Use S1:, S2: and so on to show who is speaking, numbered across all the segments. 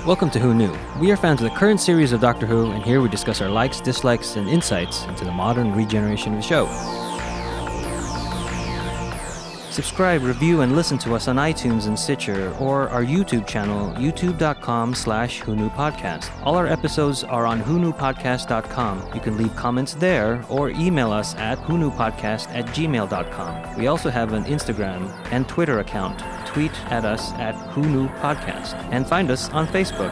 S1: Welcome to Who Knew. We are fans of the current series of Doctor Who, and here we discuss our likes, dislikes, and insights into the modern regeneration of the show. Subscribe, review, and listen to us on iTunes and Stitcher, or our YouTube channel, youtube.com/WhoKnewPodcast. All our episodes are on whoknewpodcast.com. You can leave comments there, or email us at whoknewpodcast@gmail.com. We also have an Instagram and Twitter account. Tweet at us at whoknewpodcast, and find us on Facebook.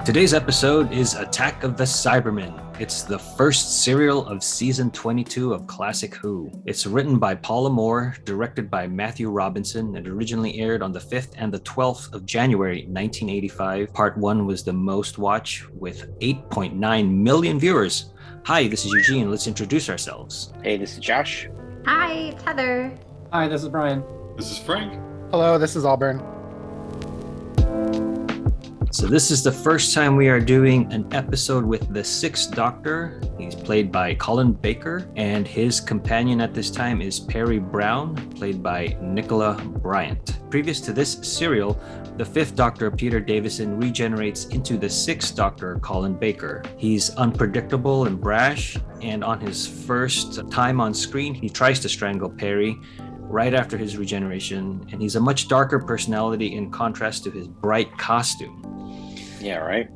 S1: Today's episode is Attack of the Cybermen. It's the first serial of season 22 of Classic Who. It's written by Paula Moore, directed by Matthew Robinson, and originally aired on the 5th and the 12th of January 1985. Part 1 was the most watched with 8.9 million viewers. Hi, this is Eugene. Let's introduce ourselves.
S2: Hey, this is Josh.
S3: Hi, it's Heather.
S4: Hi, this is Brian.
S5: This is Frank.
S6: Hello, this is Auburn.
S1: So this is the first time we are doing an episode with the Sixth Doctor. He's played by Colin Baker, and his companion at this time is Peri Brown, played by Nicola Bryant. Previous to this serial, the Fifth Doctor, Peter Davison, regenerates into the Sixth Doctor, Colin Baker. He's unpredictable and brash, and on his first time on screen, he tries to strangle Peri right after his regeneration, and he's a much darker personality in contrast to his bright costume.
S2: Yeah, right.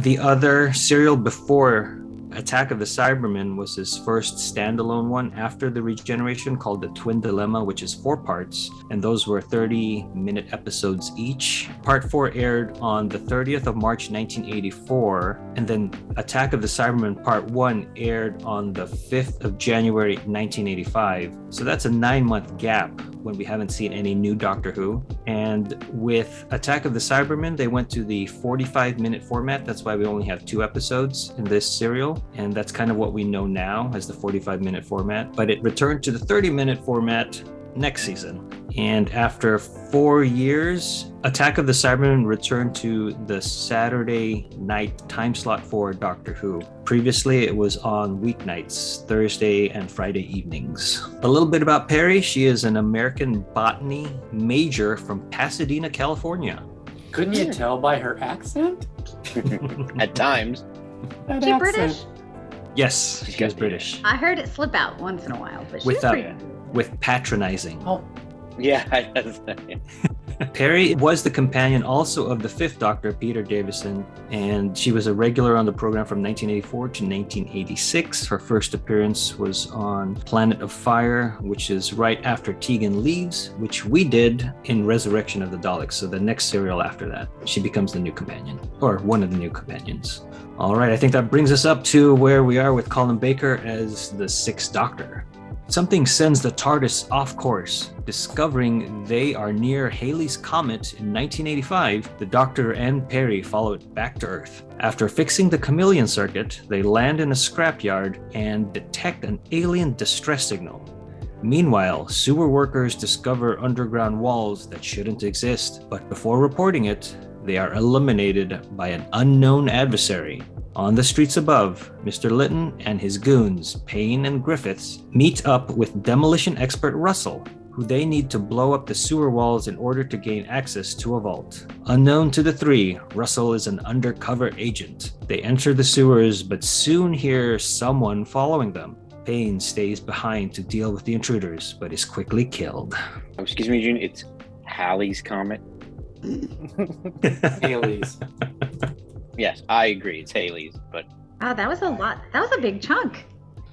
S1: The other serial before Attack of the Cybermen was his first standalone one after the regeneration, called The Twin Dilemma, which is 4 parts, and those were 30-minute episodes each. Part 4 aired on the 30th of March 1984, and then Attack of the Cybermen Part 1 aired on the 5th of January 1985. So that's a 9-month gap when we haven't seen any new Doctor Who. And with Attack of the Cybermen, they went to the 45-minute format. That's why we only have 2 episodes in this serial. And that's kind of what we know now as the 45-minute format. But it returned to the 30-minute format next season. And after 4 years, Attack of the Cybermen returned to the Saturday night time slot for Doctor Who. Previously, it was on weeknights, Thursday and Friday evenings. A little bit about Peri. She is an American botany major from Pasadena, California.
S4: Couldn't you tell by her accent?
S2: At times.
S3: Is she British?
S1: Yes, she is British.
S3: I heard it slip out once in a while, but she's
S1: Without,
S3: pretty.
S1: with patronizing.
S4: Oh,
S2: Yeah,
S1: Peri was the companion also of the Fifth Doctor, Peter Davison, and she was a regular on the program from 1984 to 1986. Her first appearance was on Planet of Fire, which is right after Tegan leaves, which we did in Resurrection of the Daleks. So the next serial after that, she becomes the new companion, or one of the new companions. All right, I think that brings us up to where we are with Colin Baker as the Sixth Doctor. Something sends the TARDIS off course. Discovering they are near Halley's Comet in 1985, the Doctor and Peri follow it back to Earth. After fixing the chameleon circuit, they land in a scrapyard and detect an alien distress signal. Meanwhile, sewer workers discover underground walls that shouldn't exist, but before reporting it, they are eliminated by an unknown adversary. On the streets above, Mr. Lytton and his goons, Payne and Griffiths, meet up with demolition expert Russell, who they need to blow up the sewer walls in order to gain access to a vault. Unknown to the three, Russell is an undercover agent. They enter the sewers, but soon hear someone following them. Payne stays behind to deal with the intruders, but is quickly killed.
S2: Oh, excuse me, June. It's Halley's Comet.
S4: Haley's.
S2: Yes, I agree. It's Halley's, but
S3: Wow, that was a lot. That was a big chunk.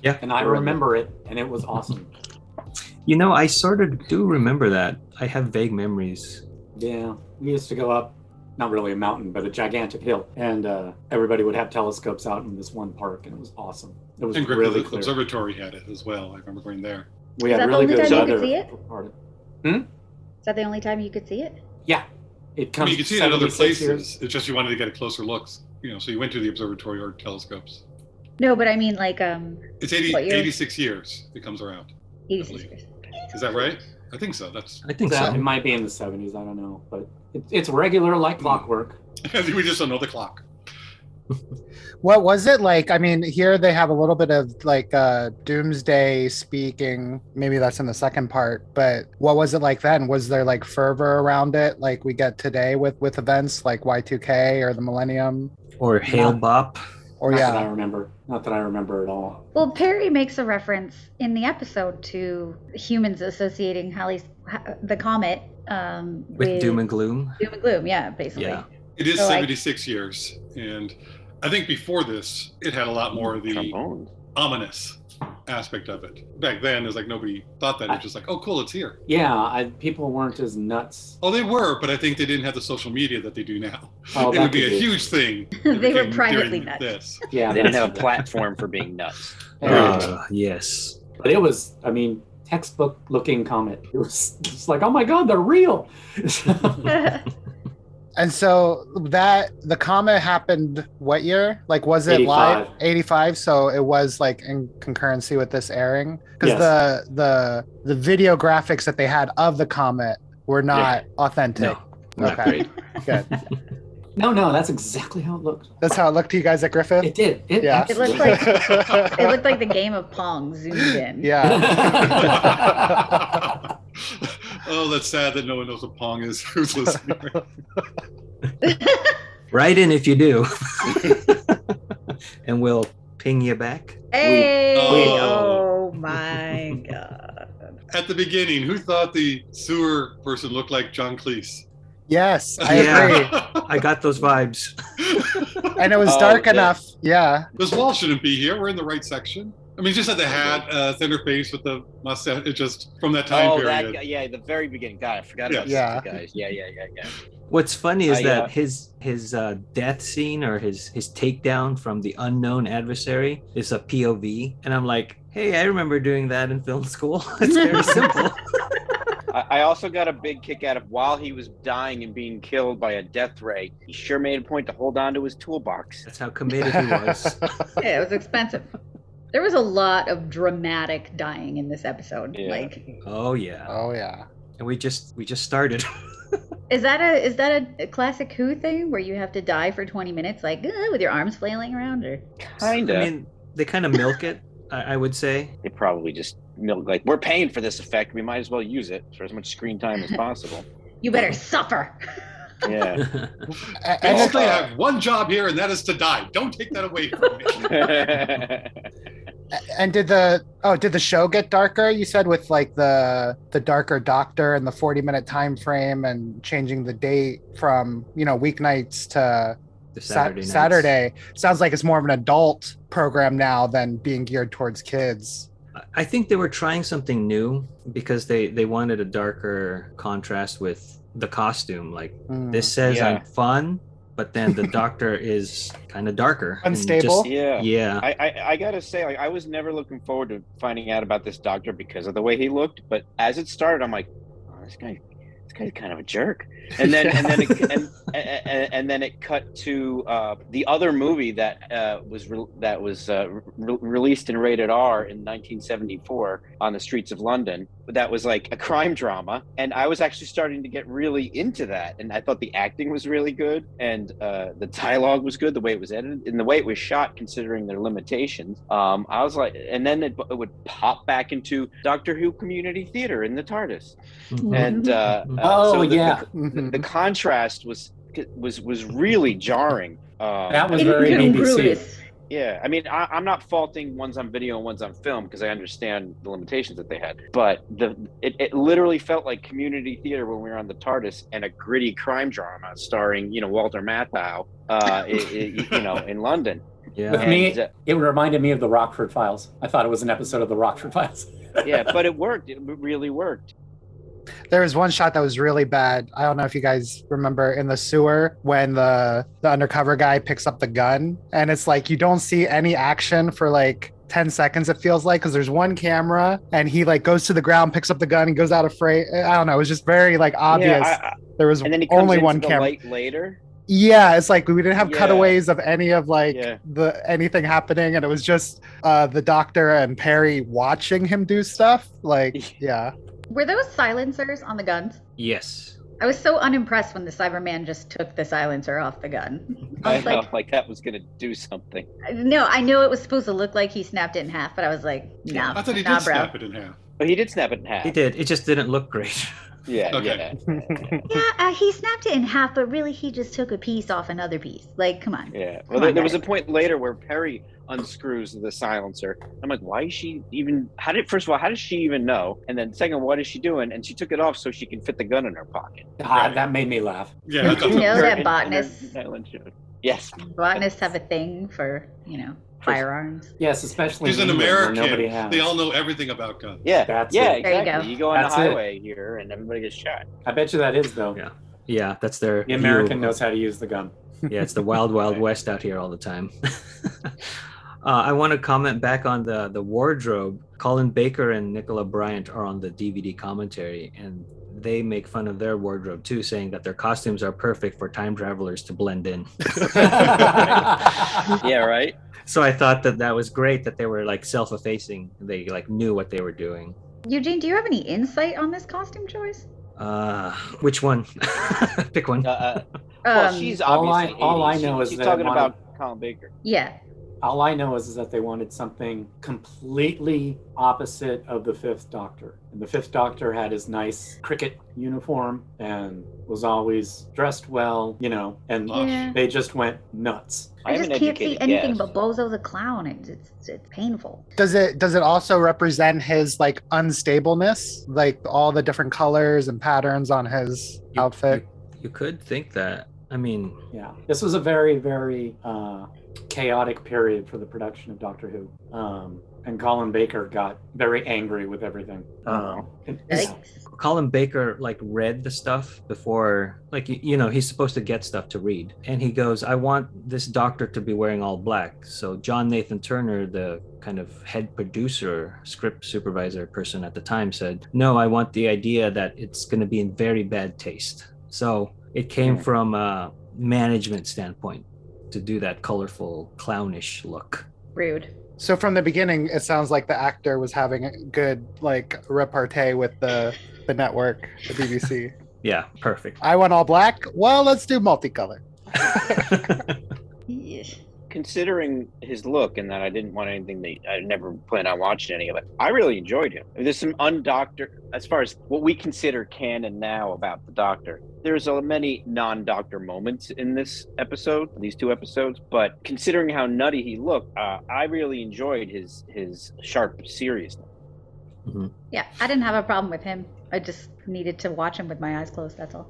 S1: Yeah.
S4: And I remember it, and it was awesome.
S1: You know, I sort of do remember that. I have vague memories.
S4: Yeah, we used to go up, not really a mountain, but a gigantic hill, and everybody would have telescopes out in this one park, and it was awesome. It was
S5: And
S4: really
S5: the
S4: clear.
S5: observatory had it as well. I remember going there.
S4: We
S3: Is
S4: had
S3: that the
S4: really
S3: only
S4: good
S3: time you could
S4: weather.
S3: see it?
S4: for it.
S3: Is that the only time you could see it?
S4: Yeah, it
S5: I
S4: comes.
S5: mean, you can see it in other
S4: 76
S5: places.
S4: years.
S5: It's just you wanted to get a closer look. You know, so you went to the observatory or telescopes.
S3: No, but I mean like
S5: It's
S3: What year?
S5: 86 years it comes around.
S3: 86 years.
S5: Is that right? I think so. That's
S1: I think
S4: It
S1: so.
S4: might be in the 70s. I don't know, but it's regular like clockwork.
S5: we just don't know the clock.
S6: What was it like? I mean, here they have a little bit of like doomsday speaking. Maybe that's in the second part, but what was it like then? Was there like fervor around it like we get today with events like Y2K or the Millennium?
S1: Or Hail
S4: Not-
S1: Bop.
S6: Or
S4: Not
S6: yeah.
S4: that I remember. Not that I remember at all.
S3: Well, Perry makes a reference in the episode to humans associating the comet
S1: With Doom and Gloom.
S3: Doom and gloom. Yeah, basically.
S1: Yeah.
S5: It is
S3: So, like-
S5: 76 years, and I think before this, it had a lot more of the
S2: Trombone.
S5: ominous aspect of it. Back then, there's like nobody thought that. It was just like, oh, cool, it's here.
S4: Yeah, people weren't as nuts.
S5: Oh, they were, but I think they didn't have the social media that they do now.
S4: Oh,
S5: It
S4: that
S5: would be
S4: could
S5: a
S4: be.
S5: huge thing.
S3: They were
S5: During
S3: privately nuts.
S5: This.
S4: Yeah,
S2: They didn't
S4: that's-
S2: have a platform for being nuts.
S1: Yes.
S4: But it was, I mean, textbook looking comet. It was just like, oh my god, they're real.
S6: And so that the comet happened what year? Like was it
S4: 85.
S6: live? 85. So it was like in concurrency with this airing? Because
S4: Yes.
S6: the video graphics that they had of the comet were not authentic.
S1: No, not
S6: Okay.
S1: great.
S6: Good.
S4: No, that's exactly how it looked.
S6: That's how it looked to you guys at Griffith?
S4: It did. It
S6: Yeah.
S3: It looked
S4: absolutely-
S3: like it looked like the game of Pong zoomed in.
S6: Yeah.
S5: Oh, that's sad that no one knows what Pong is. Who's listening?
S1: Write in if you do. And we'll ping you back.
S3: Hey!
S5: Oh.
S3: Oh my god!
S5: At the beginning, who thought the sewer person looked like John Cleese?
S6: Yes, I
S1: Yeah.
S6: agree.
S1: I got those vibes.
S6: And it was
S2: Oh,
S6: dark
S2: yeah.
S6: enough. Yeah.
S5: This wall shouldn't be here. We're in the right section. I mean, just had the hat, thinner face with the mustache. It just from that time
S2: Oh,
S5: period.
S2: that guy, yeah, the very beginning. God, I forgot about
S6: Yeah.
S2: these guys. Yeah.
S1: What's funny is
S2: I,
S1: that his death scene or his takedown from the unknown adversary is a POV, and I'm like, hey, I remember doing that in film school. It's very simple.
S2: I also got a big kick out of while he was dying and being killed by a death ray. He sure made a point to hold on to his toolbox.
S1: That's how committed he was.
S3: Yeah, it was expensive. There was a lot of dramatic dying in this episode.
S2: Yeah.
S3: Like,
S1: Oh yeah,
S6: Oh yeah.
S1: and we just started.
S3: is that a classic Who thing where you have to die for 20 minutes, like with your arms flailing around, or?
S2: Kinda.
S1: I mean, they kind of milk it. I would say.
S2: They probably just like, we're paying for this effect. We might as well use it for as much screen time as possible.
S3: You better suffer.
S2: Yeah.
S6: And
S5: Basically, I have one job here, and that is to die. Don't take that away from me.
S6: And did the show get darker? You said with like the darker doctor and the 40-minute time frame and changing the date from weeknights to
S1: The Saturday nights.
S6: Saturday. Sounds like it's more of an adult program now than being geared towards kids.
S1: I think they were trying something new because they wanted a darker contrast with the costume. Like this says
S2: Yeah.
S1: I'm fun, but then the doctor is kind of darker. and
S6: Unstable?
S1: just-
S2: Yeah.
S1: yeah.
S2: I gotta say, like, I was never looking forward to finding out about this doctor because of the way he looked. But as it started, I'm like, oh, this guy's kind of a jerk. And then and then it cut to the other movie that was released and rated R in 1974 on the streets of London. That was like a crime drama, and I was actually starting to get really into that. And I thought the acting was really good, and the dialogue was good, the way it was edited, and the way it was shot, considering their limitations. I was like, and then it would pop back into Doctor Who Community Theater in the TARDIS, and the contrast was really jarring.
S4: That was very BBC.
S3: Incongruous.
S2: Yeah, I mean, I'm not faulting ones on video and ones on film because I understand the limitations that they had. But it literally felt like community theater when we were on the TARDIS and a gritty crime drama starring Walter Matthau, in London.
S1: Yeah.
S4: With me,
S2: And,
S4: it reminded me of the Rockford Files. I thought it was an episode of the Rockford Files.
S2: yeah, but it worked. It really worked.
S6: There was one shot that was really bad. I don't know if you guys remember in the sewer when the undercover guy picks up the gun, and it's like you don't see any action for like 10 seconds, it feels like, because there's one camera and he like goes to the ground, picks up the gun, and goes out of frame. I don't know. It was just very like obvious. There was
S2: And then he comes
S6: only
S2: into
S6: one
S2: the
S6: camera.
S2: light later.
S6: Yeah, it's like we didn't have
S2: Yeah.
S6: cutaways of any of like
S2: Yeah.
S6: anything happening, and it was just the Doctor and Peri watching him do stuff. Like, yeah.
S3: Were those silencers on the guns?
S1: Yes.
S3: I was so unimpressed when the Cyberman just took the silencer off the gun. I
S2: I
S3: was
S2: know,
S3: like,
S2: like that was gonna do something.
S3: no, I know it was supposed to look like he snapped it in half, but I was like,
S1: Yeah.
S3: nah,
S5: I thought he
S3: nah,
S5: did
S3: bro.
S5: snap it in half.
S2: But he did snap it in half.
S1: He did. It just didn't look great.
S2: Yeah,
S5: Okay.
S3: Yeah, he snapped it in half, but really he just took a piece off another piece. Like, come on.
S2: Yeah.
S3: Come
S2: Well,
S3: on,
S2: there was a
S3: guys.
S2: point later where Perry unscrews the silencer. I'm like, why is she even? First of all, how does she even know? And then second, what is she doing? And she took it off so she can fit the gun in her pocket.
S4: God, that made me laugh.
S5: Yeah, I
S3: Did
S5: thought
S3: you
S5: so.
S3: know
S2: Her-
S3: that
S2: in-
S3: botanists,
S2: in her- Yes.
S3: botanists have a thing for, firearms?
S4: Yes, especially
S5: She's an
S4: in England, where
S5: American.
S4: nobody has.
S5: They all know everything about guns.
S2: Yeah.
S4: That's
S2: yeah.
S4: it.
S3: There you
S2: Exactly.
S3: go.
S2: You go on
S4: That's
S2: the
S4: it.
S2: highway here, and everybody gets shot.
S4: I bet you that is though.
S1: Yeah. Yeah, that's their
S4: The American
S1: view.
S4: knows how to use the gun.
S1: Yeah, it's the wild, wild
S2: Right.
S1: west out here all the time. I want to comment back on the wardrobe. Colin Baker and Nicola Bryant are on the DVD commentary, and they make fun of their wardrobe too, saying that their costumes are perfect for time travelers to blend in.
S2: Yeah. Right.
S1: So I thought that was great that they were like self-effacing. They like knew what they were doing.
S3: Eugene, do you have any insight on this costume choice?
S1: Which one? Pick one.
S2: Well, she's
S4: All I-
S2: obviously.
S4: all I
S2: 80s.
S4: know is
S2: she's
S4: that
S2: talking
S4: one of-
S2: about Colin Baker.
S3: Yeah.
S4: All I know is that they wanted something completely opposite of the Fifth Doctor. And the Fifth Doctor had his nice cricket uniform and was always dressed well, and
S3: Yeah.
S4: they just went nuts.
S3: I
S2: have
S3: just
S2: an
S3: can't see
S2: educated
S3: anything
S2: guess.
S3: but Bozo the clown. It's painful.
S6: Does it also represent his like unstableness, like all the different colors and patterns on his outfit?
S1: You could think that. I mean,
S4: Yeah. This was a very, very chaotic period for the production of Doctor Who. And Colin Baker got very angry with everything. And-
S3: Yikes.
S1: Colin Baker like read the stuff before, like he's supposed to get stuff to read, and he goes, "I want this doctor to be wearing all black." So John Nathan Turner, the kind of head producer, script supervisor person at the time, said, "No, I want the idea that it's going to be in very bad taste." So it came from a management standpoint to do that colorful, clownish look.
S3: Rude.
S6: So from the beginning, it sounds like the actor was having a good like repartee with the network, the BBC.
S1: Yeah, perfect.
S6: I want all black. Well, let's do multicolor.
S3: Yeah.
S2: Considering his look and that I didn't want anything that I never planned on watching any of it, I really enjoyed him. There's some undoctor, as far as what we consider canon now about the Doctor. There's many non-Doctor moments in this episode, these two episodes, but considering how nutty he looked, I really enjoyed his sharp seriousness.
S3: Yeah, I didn't have a problem with him. I just needed to watch him with my eyes closed, that's all.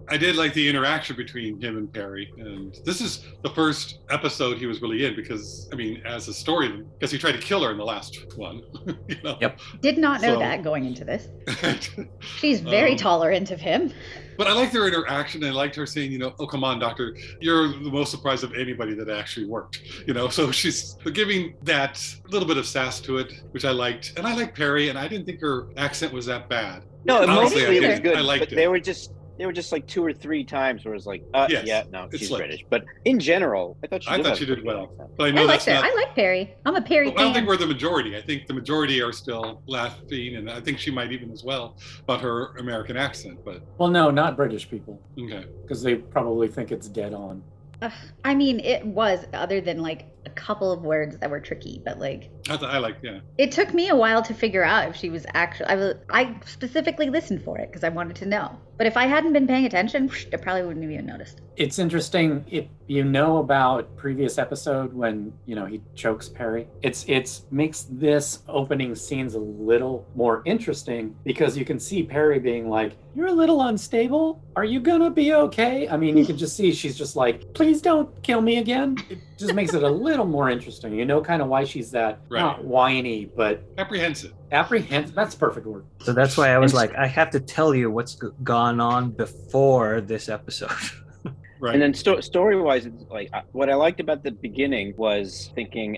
S5: I did like the interaction between him and Peri, and this is the first episode he was really in because, I mean, as a story, because he tried to kill her in the last one.
S1: Yep.
S3: Did not know
S5: So-
S3: that going into this. She's very tolerant of him.
S5: But I liked their interaction. I liked her saying, "Oh, come on, Doctor, you're the most surprised of anybody that actually worked." So she's giving that little bit of sass to it, which I liked. And I liked Peri, and I didn't think her accent was that bad.
S2: No,
S5: Honestly,
S2: mostly it
S3: I
S2: was
S3: did.
S2: good,
S5: I liked
S2: but
S5: it.
S2: they were just like 2 or 3 times where it was like,
S5: Yes,
S2: yeah, no,
S5: it's
S2: she's
S5: like-
S2: British. But in general, I thought she
S5: I
S2: did
S5: thought
S2: have
S5: she
S2: a
S5: did
S2: pretty good
S5: well.
S2: accent.
S5: But I
S3: I
S5: know
S3: liked
S5: that's
S3: her.
S5: not.
S3: I like Perry. I'm a Perry
S5: I don't think
S3: fan.
S5: we're the majority. I think the majority are still laughing, and I think she might even as well about her American accent. But
S4: Well, no, not British people,
S5: okay,
S4: because they probably think it's dead on.
S3: I mean, it was, other than like a couple of words that were tricky, but like
S5: I like, yeah.
S3: it took me a while to figure out if she was actually. I specifically listened for it because I wanted to know. But if I hadn't been paying attention, I probably wouldn't have even noticed.
S4: It's interesting if you know about previous episode when he chokes Perry. It's makes this opening scenes a little more interesting because you can see Perry being like, "You're a little unstable. Are you gonna be okay?" I mean, you can just see she's just like, "Please don't kill me again." It just makes it a little more interesting. You know, kind of why she's that
S5: Right.
S4: not whiny but
S5: Apprehensive.
S4: apprehensive. That's a perfect word.
S1: So that's why I was like, I have to tell you what's gone on before this episode.
S5: Right.
S2: And then story-wise, it's like what I liked about the beginning was thinking,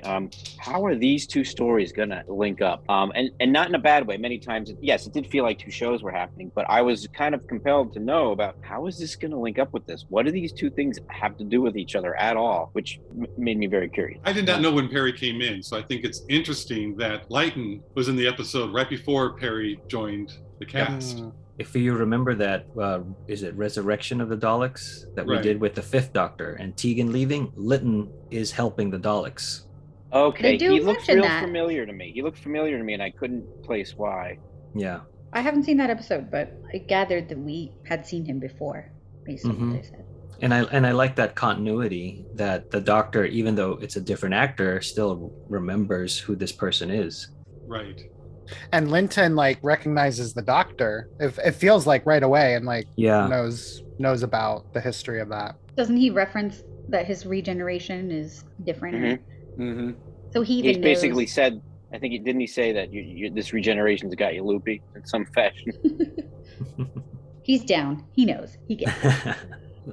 S2: how are these two stories gonna link up? And not in a bad way. Many times, yes, it did feel like two shows were happening, but I was kind of compelled to know about how is this gonna link up with this? What do these two things have to do with each other at all? Which made me very curious.
S5: I did not know when Peri came in, so I think it's interesting that Lytton was in the episode right before Peri joined the cast.
S1: If you remember that, is it Resurrection of the Daleks that we
S5: Right.
S1: did with the fifth Doctor and Tegan leaving? Lytton is helping the Daleks.
S2: Okay,
S3: They do
S2: he looked
S3: mention
S2: real
S3: that.
S2: familiar to me. He looked familiar to me, and I couldn't place why.
S1: Yeah.
S3: I haven't seen that episode, but I gathered that we had seen him before, based on what they said.
S1: And I like that continuity that the Doctor, even though it's a different actor, still remembers who this person is.
S5: Right.
S6: And Lytton like recognizes the Doctor. It feels like right away, and like knows about the history of that.
S3: Doesn't he reference that his regeneration is different? So he even
S2: He's basically
S3: knows.
S2: said, I think, didn't he say that this regeneration's got you loopy in some fashion?
S3: He's down. He knows. He gets it.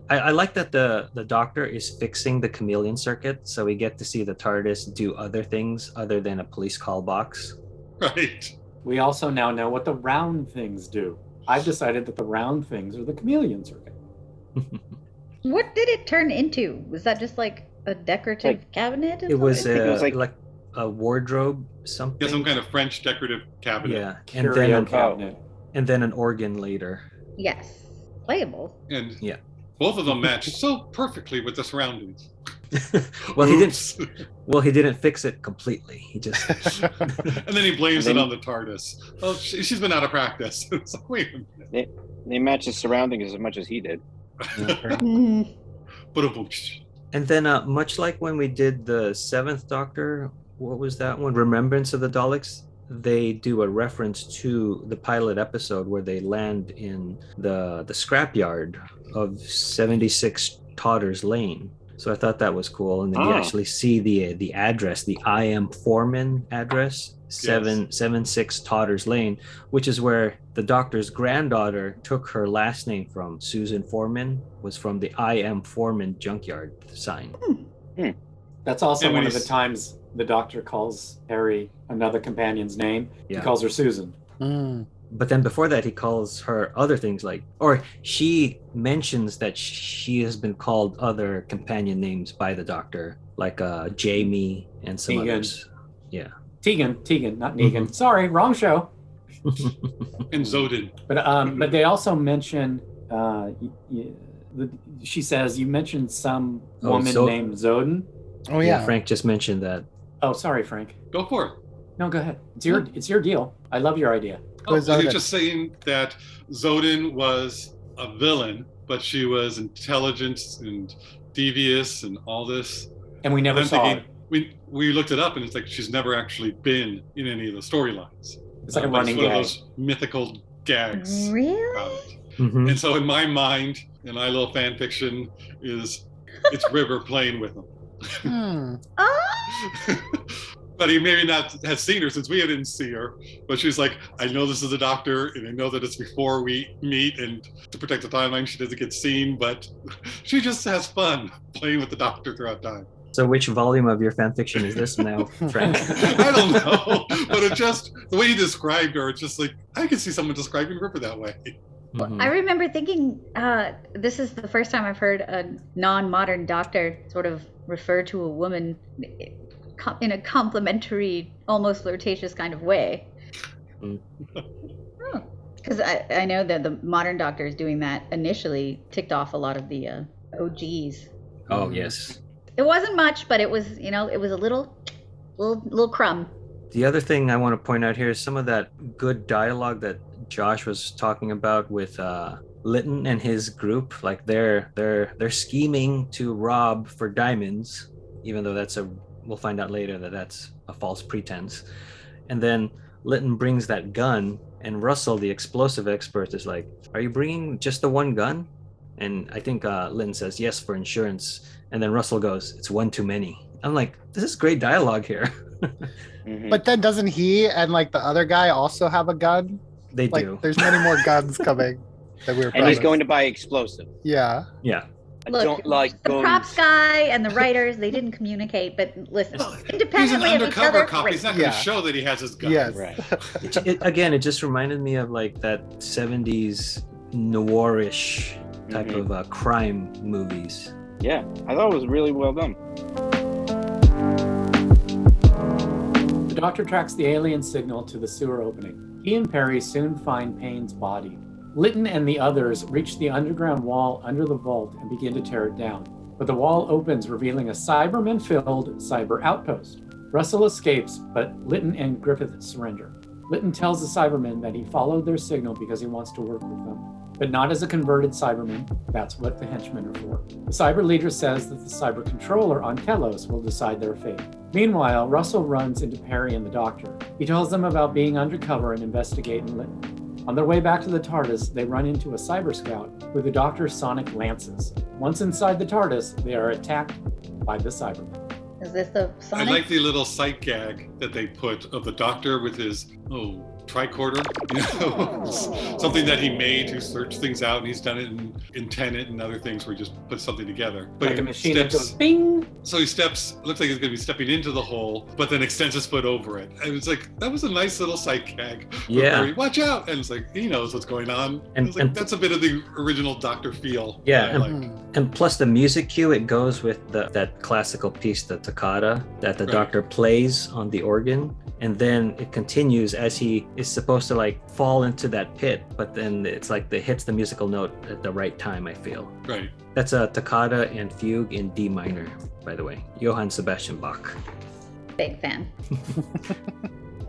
S1: I like that the Doctor is fixing the chameleon circuit, so we get to see the TARDIS do other things other than a police call box.
S5: Right.
S4: We also now know what the round things do. I've decided that the round things are the chameleon circuit.
S3: What did it turn into? Was that just like a decorative cabinet?
S1: It was,
S2: like
S1: a wardrobe, something.
S5: Yeah, some kind of French decorative cabinet.
S1: Yeah,
S4: Curio cabinet.
S1: And then an organ later.
S3: Yes. Playable.
S5: And
S1: Yeah.
S5: both of them match so perfectly with the surroundings.
S1: Well,
S5: Oops.
S1: he didn't fix it completely. He just
S5: And then he blames it on the TARDIS. Oh, she's been out of practice. It's like, wait a minute.
S2: They match his surroundings as much as he did.
S1: And then much like when we did the seventh Doctor, what was that one? Remembrance of the Daleks. They do a reference to the pilot episode where they land in the scrapyard of 76 Todders Lane. So I thought that was cool. And then you actually see the address, the I Am Foreman address, 776 Todders Lane, which is where the Doctor's granddaughter took her last name from. Susan Foreman was from the I Am Foreman junkyard sign.
S4: That's also one of the times the Doctor calls Harry another companion's name.
S1: Yeah.
S4: He calls her Susan.
S1: But then before that, he calls her other things or she mentions that she has been called other companion names by the Doctor, like Jamie and some others. Yeah. Tegan,
S4: not Negan. Sorry, wrong show.
S5: And Zodin.
S4: But they also mention, she says, you mentioned some woman named Zodin.
S6: Oh yeah.
S1: Frank just mentioned that.
S4: Oh, sorry, Frank.
S5: Go for it.
S4: No, go ahead. It's your deal. I love your idea.
S5: You're just saying that Zodin was a villain, but she was intelligent and devious and all this.
S4: And we never saw her.
S5: We looked it up, and it's like she's never actually been in any of the storylines.
S4: It's like a running
S5: gag. It's one of those mythical gags.
S3: Really?
S5: And so in my mind, in my little fan fiction, it's River playing with him. But he maybe not has seen her since we didn't see her. But she's like, I know this is a Doctor, and I know that it's before we meet, and to protect the timeline, she doesn't get seen, but she just has fun playing with the Doctor throughout time.
S1: So which volume of your fan fiction is this now, Frank?
S5: I don't know, but the way you described her, it's just like, I could see someone describing River that way.
S3: I remember thinking, this is the first time I've heard a non-modern Doctor sort of refer to a woman in a complimentary, almost flirtatious kind of way. Because I know that the modern Doctor is doing that initially, ticked off a lot of the OGs.
S1: Oh, yes.
S3: It wasn't much, but it was, it was a little crumb.
S1: The other thing I want to point out here is some of that good dialogue that Josh was talking about with Lytton and his group. Like they're scheming to rob for diamonds, even though we'll find out later that that's a false pretense. And then Lytton brings that gun, and Russell, the explosive expert, is like, "Are you bringing just the one gun?" And I think Lytton says, "Yes, for insurance." And then Russell goes, "It's one too many." I'm like, this is great dialogue here.
S6: But then doesn't he and like the other guy also have a gun?
S1: They do.
S6: There's many more guns coming that we were.
S2: And he's going to buy explosive.
S6: Yeah.
S2: I don't like
S3: the
S2: guns.
S3: props guy and the writers, they didn't communicate, but listen, independently
S5: He's an
S3: of each
S5: undercover
S3: other.
S5: cop. He's not going to show that he has his gun.
S6: Yes.
S2: Right.
S1: It just reminded me of like that 70s noirish type of crime movies.
S2: Yeah, I thought it was really well done.
S4: The Doctor tracks the alien signal to the sewer opening. He and Peri soon find Payne's body. Lytton and the others reach the underground wall under the vault and begin to tear it down. But the wall opens, revealing a Cybermen-filled cyber outpost. Russell escapes, but Lytton and Griffith surrender. Lytton tells the Cybermen that he followed their signal because he wants to work with them, but not as a converted Cyberman. That's what the henchmen are for. The cyber leader says that the cyber controller on Telos will decide their fate. Meanwhile, Russell runs into Peri and the Doctor. He tells them about being undercover and investigating Lytton. On their way back to the TARDIS, they run into a cyber scout with the Doctor's sonic lances. Once inside the TARDIS, they are attacked by the Cybermen.
S3: Is this the Sonic?
S5: I like the little sight gag that they put of the Doctor with his tricorder, something that he made to search things out, and he's done it in Tenet and other things where he just puts something together. But
S4: Like a machine
S5: steps,
S4: that goes bing.
S5: so he steps, looks like he's going to be stepping into the hole, but then extends his foot over it. And it's like, that was a nice little sight gag.
S1: Yeah.
S5: Where he, watch out! And it's like, he knows what's going on.
S1: And-
S5: It's like,
S1: and-
S5: that's a bit of the original Doctor feel.
S1: Yeah,
S5: that I
S1: and-
S5: like.
S1: And plus the music cue, it goes with that classical piece, the toccata, that the
S5: Right.
S1: Doctor plays on the organ. And then it continues as he is supposed to like fall into that pit, but then it's like it hits the musical note at the right time, I feel.
S5: Right.
S1: That's a toccata and fugue in D minor, by the way. Johann Sebastian Bach.
S3: Big fan.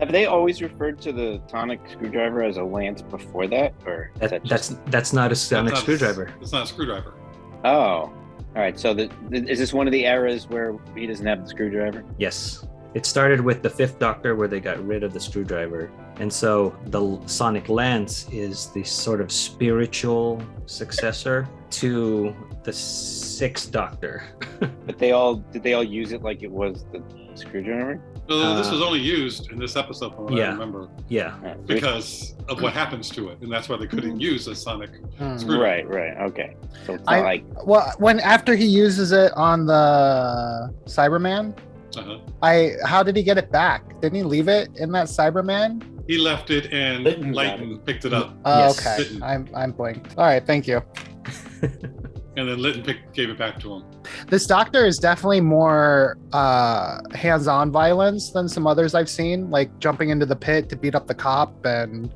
S2: Have they always referred to the sonic screwdriver as a lance before that, or is that just...
S1: That's not a sonic
S5: That's not-
S1: screwdriver.
S5: It's not a screwdriver.
S2: Oh, all right. So is this one of the eras where he doesn't have the screwdriver?
S1: Yes. It started with the Fifth Doctor where they got rid of the screwdriver. And so the sonic lance is the sort of spiritual successor to the Sixth Doctor.
S2: But did they all use it like it was the screwdriver?
S5: No, this was only used in this episode, from what I
S1: yeah.
S5: remember,
S1: Yeah.
S5: because of what happens to it, and that's why they couldn't use a sonic screwdriver.
S2: Right. Okay. So it's not like
S6: Well, after he uses it on the Cyberman,
S5: Uh-huh.
S6: how did he get it back? Didn't he leave it in that Cyberman?
S5: He left it, and
S4: Lytton got
S5: Lytton picked it up,
S6: Oh,
S1: Yes.
S6: okay.
S5: Lytton.
S6: I'm blanked. All right, thank you.
S5: and then Lytton gave it back to him.
S6: This Doctor is definitely more hands-on violence than some others I've seen, like jumping into the pit to beat up the cop and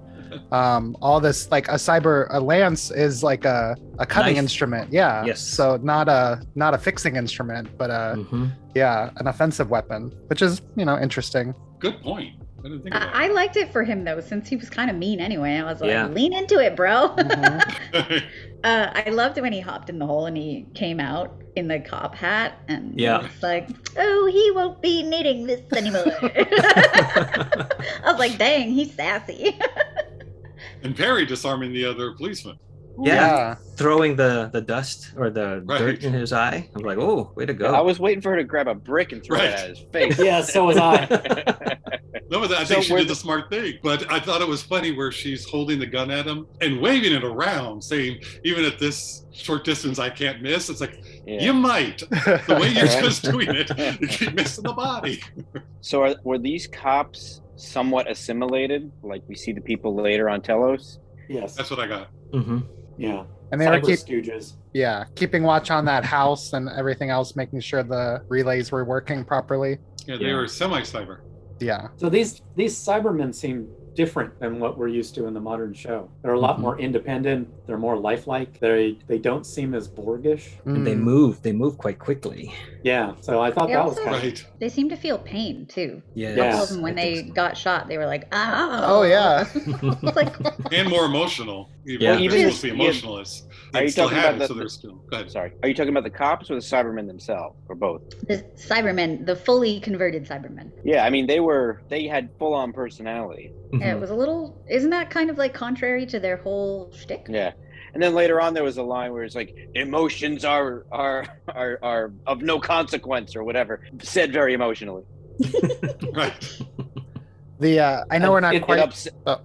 S6: all this. Like a lance is like a cutting
S1: Knife.
S6: instrument. Yeah.
S1: Yes.
S6: So not a fixing instrument, but
S1: Mhm.
S6: an offensive weapon, which is interesting.
S5: Good point. I didn't think of
S3: I liked it for him though, since he was kind of mean anyway. I was like,
S1: Yeah.
S3: lean into it, bro.
S5: that.
S3: I loved it when he hopped in the hole and he came out in the cop hat and
S1: Yeah.
S3: it's like, oh, he won't be needing this anymore. I was like, dang, he's sassy.
S5: And Peri disarming the other policeman.
S1: Yeah. Throwing the dust or the
S5: Right.
S1: dirt in his eye. I'm like, oh, way to go.
S2: I was waiting for her to grab a brick and throw it
S5: Right.
S2: at his face.
S4: Yeah, so was I.
S5: No, but I
S2: So
S5: think she
S2: were
S5: did the smart thing. But I thought it was funny where she's holding the gun at him and waving it around, saying, even at this short distance, I can't miss. It's like,
S2: Yeah.
S5: you might. The way you're
S2: Right.
S5: just doing it, you keep missing the body.
S2: So were these cops somewhat assimilated, like we see the people later on Telos?
S4: Yes.
S5: That's what I got.
S1: hmm
S4: Yeah.
S6: And they were
S4: Cyber stooges.
S6: keeping watch on that house and everything else, making sure the relays were working properly.
S5: Yeah, they
S1: Yeah.
S5: were semi-cyber.
S6: Yeah.
S4: So these Cybermen seem different than what we're used to in the modern show. They're a lot
S1: Mhm.
S4: more independent. They're more lifelike. They don't seem as Borgish.
S1: And they
S6: Mm.
S1: move quite quickly.
S4: Yeah. So I thought
S3: They
S4: that was
S3: also-
S4: kind of
S5: Right.
S3: They seem to feel pain too.
S1: Yeah.
S4: Yeah.
S3: Of them, when
S1: I think
S3: they
S1: so.
S3: got shot, they were like,
S6: Oh yeah.
S3: It's like,
S5: And more emotional. Even
S1: Yeah.
S5: if they're
S2: Even-
S5: supposed to be
S2: yeah.
S5: emotionless.
S2: Are
S5: They
S2: you
S5: still
S2: talking
S5: have
S2: about
S5: it, so
S2: the-
S5: they're still... Go ahead.
S2: Sorry. Are you talking about the cops or the Cybermen themselves, or both?
S3: the Cybermen, the fully converted Cybermen.
S2: Yeah, I mean they had full on personality.
S3: Yeah, it was a little. Isn't that kind of like contrary to their whole shtick?
S2: Yeah. And then later on there was a line where it's like emotions are of no consequence or whatever, said very emotionally.
S5: Right.
S6: I know we're not
S2: It
S6: quite.
S2: upset.
S6: Oh.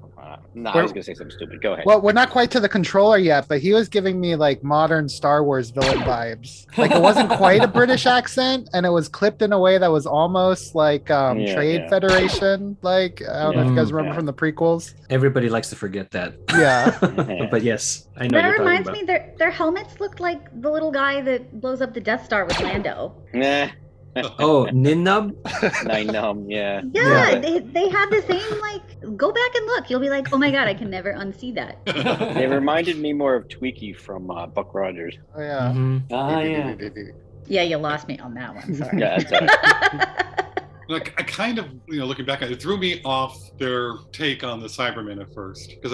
S2: No, I
S6: We're-
S2: was gonna say something stupid. Go ahead.
S6: Well, we're not quite to the controller yet, but he was giving me like modern Star Wars villain vibes. Like it wasn't quite a British accent, and it was clipped in a way that was almost like
S2: Yeah,
S6: Trade
S2: yeah.
S6: Federation. Like I don't know if you guys
S1: Yeah.
S6: remember from the prequels.
S1: Everybody likes to forget that.
S6: Yeah.
S1: But yes, I know
S3: That
S1: what you're
S3: reminds
S1: talking
S3: me,
S1: about.
S3: their helmets looked like the little guy that blows up the Death Star with Lando.
S2: Nah.
S1: Oh, Ninnub?
S2: Nine Numb, yeah.
S3: Yeah,
S1: Yeah.
S3: they had the same, like, go back and look. You'll be like, oh my god, I can never unsee that.
S2: They reminded me more of Tweaky from Buck Rogers.
S6: Oh yeah.
S1: Mhm.
S4: Ah, yeah.
S3: Yeah, you lost me on that one. Sorry.
S2: Yeah, that's all right.
S5: Like, I kind of, looking back at it, threw me off their take on the Cybermen at first, because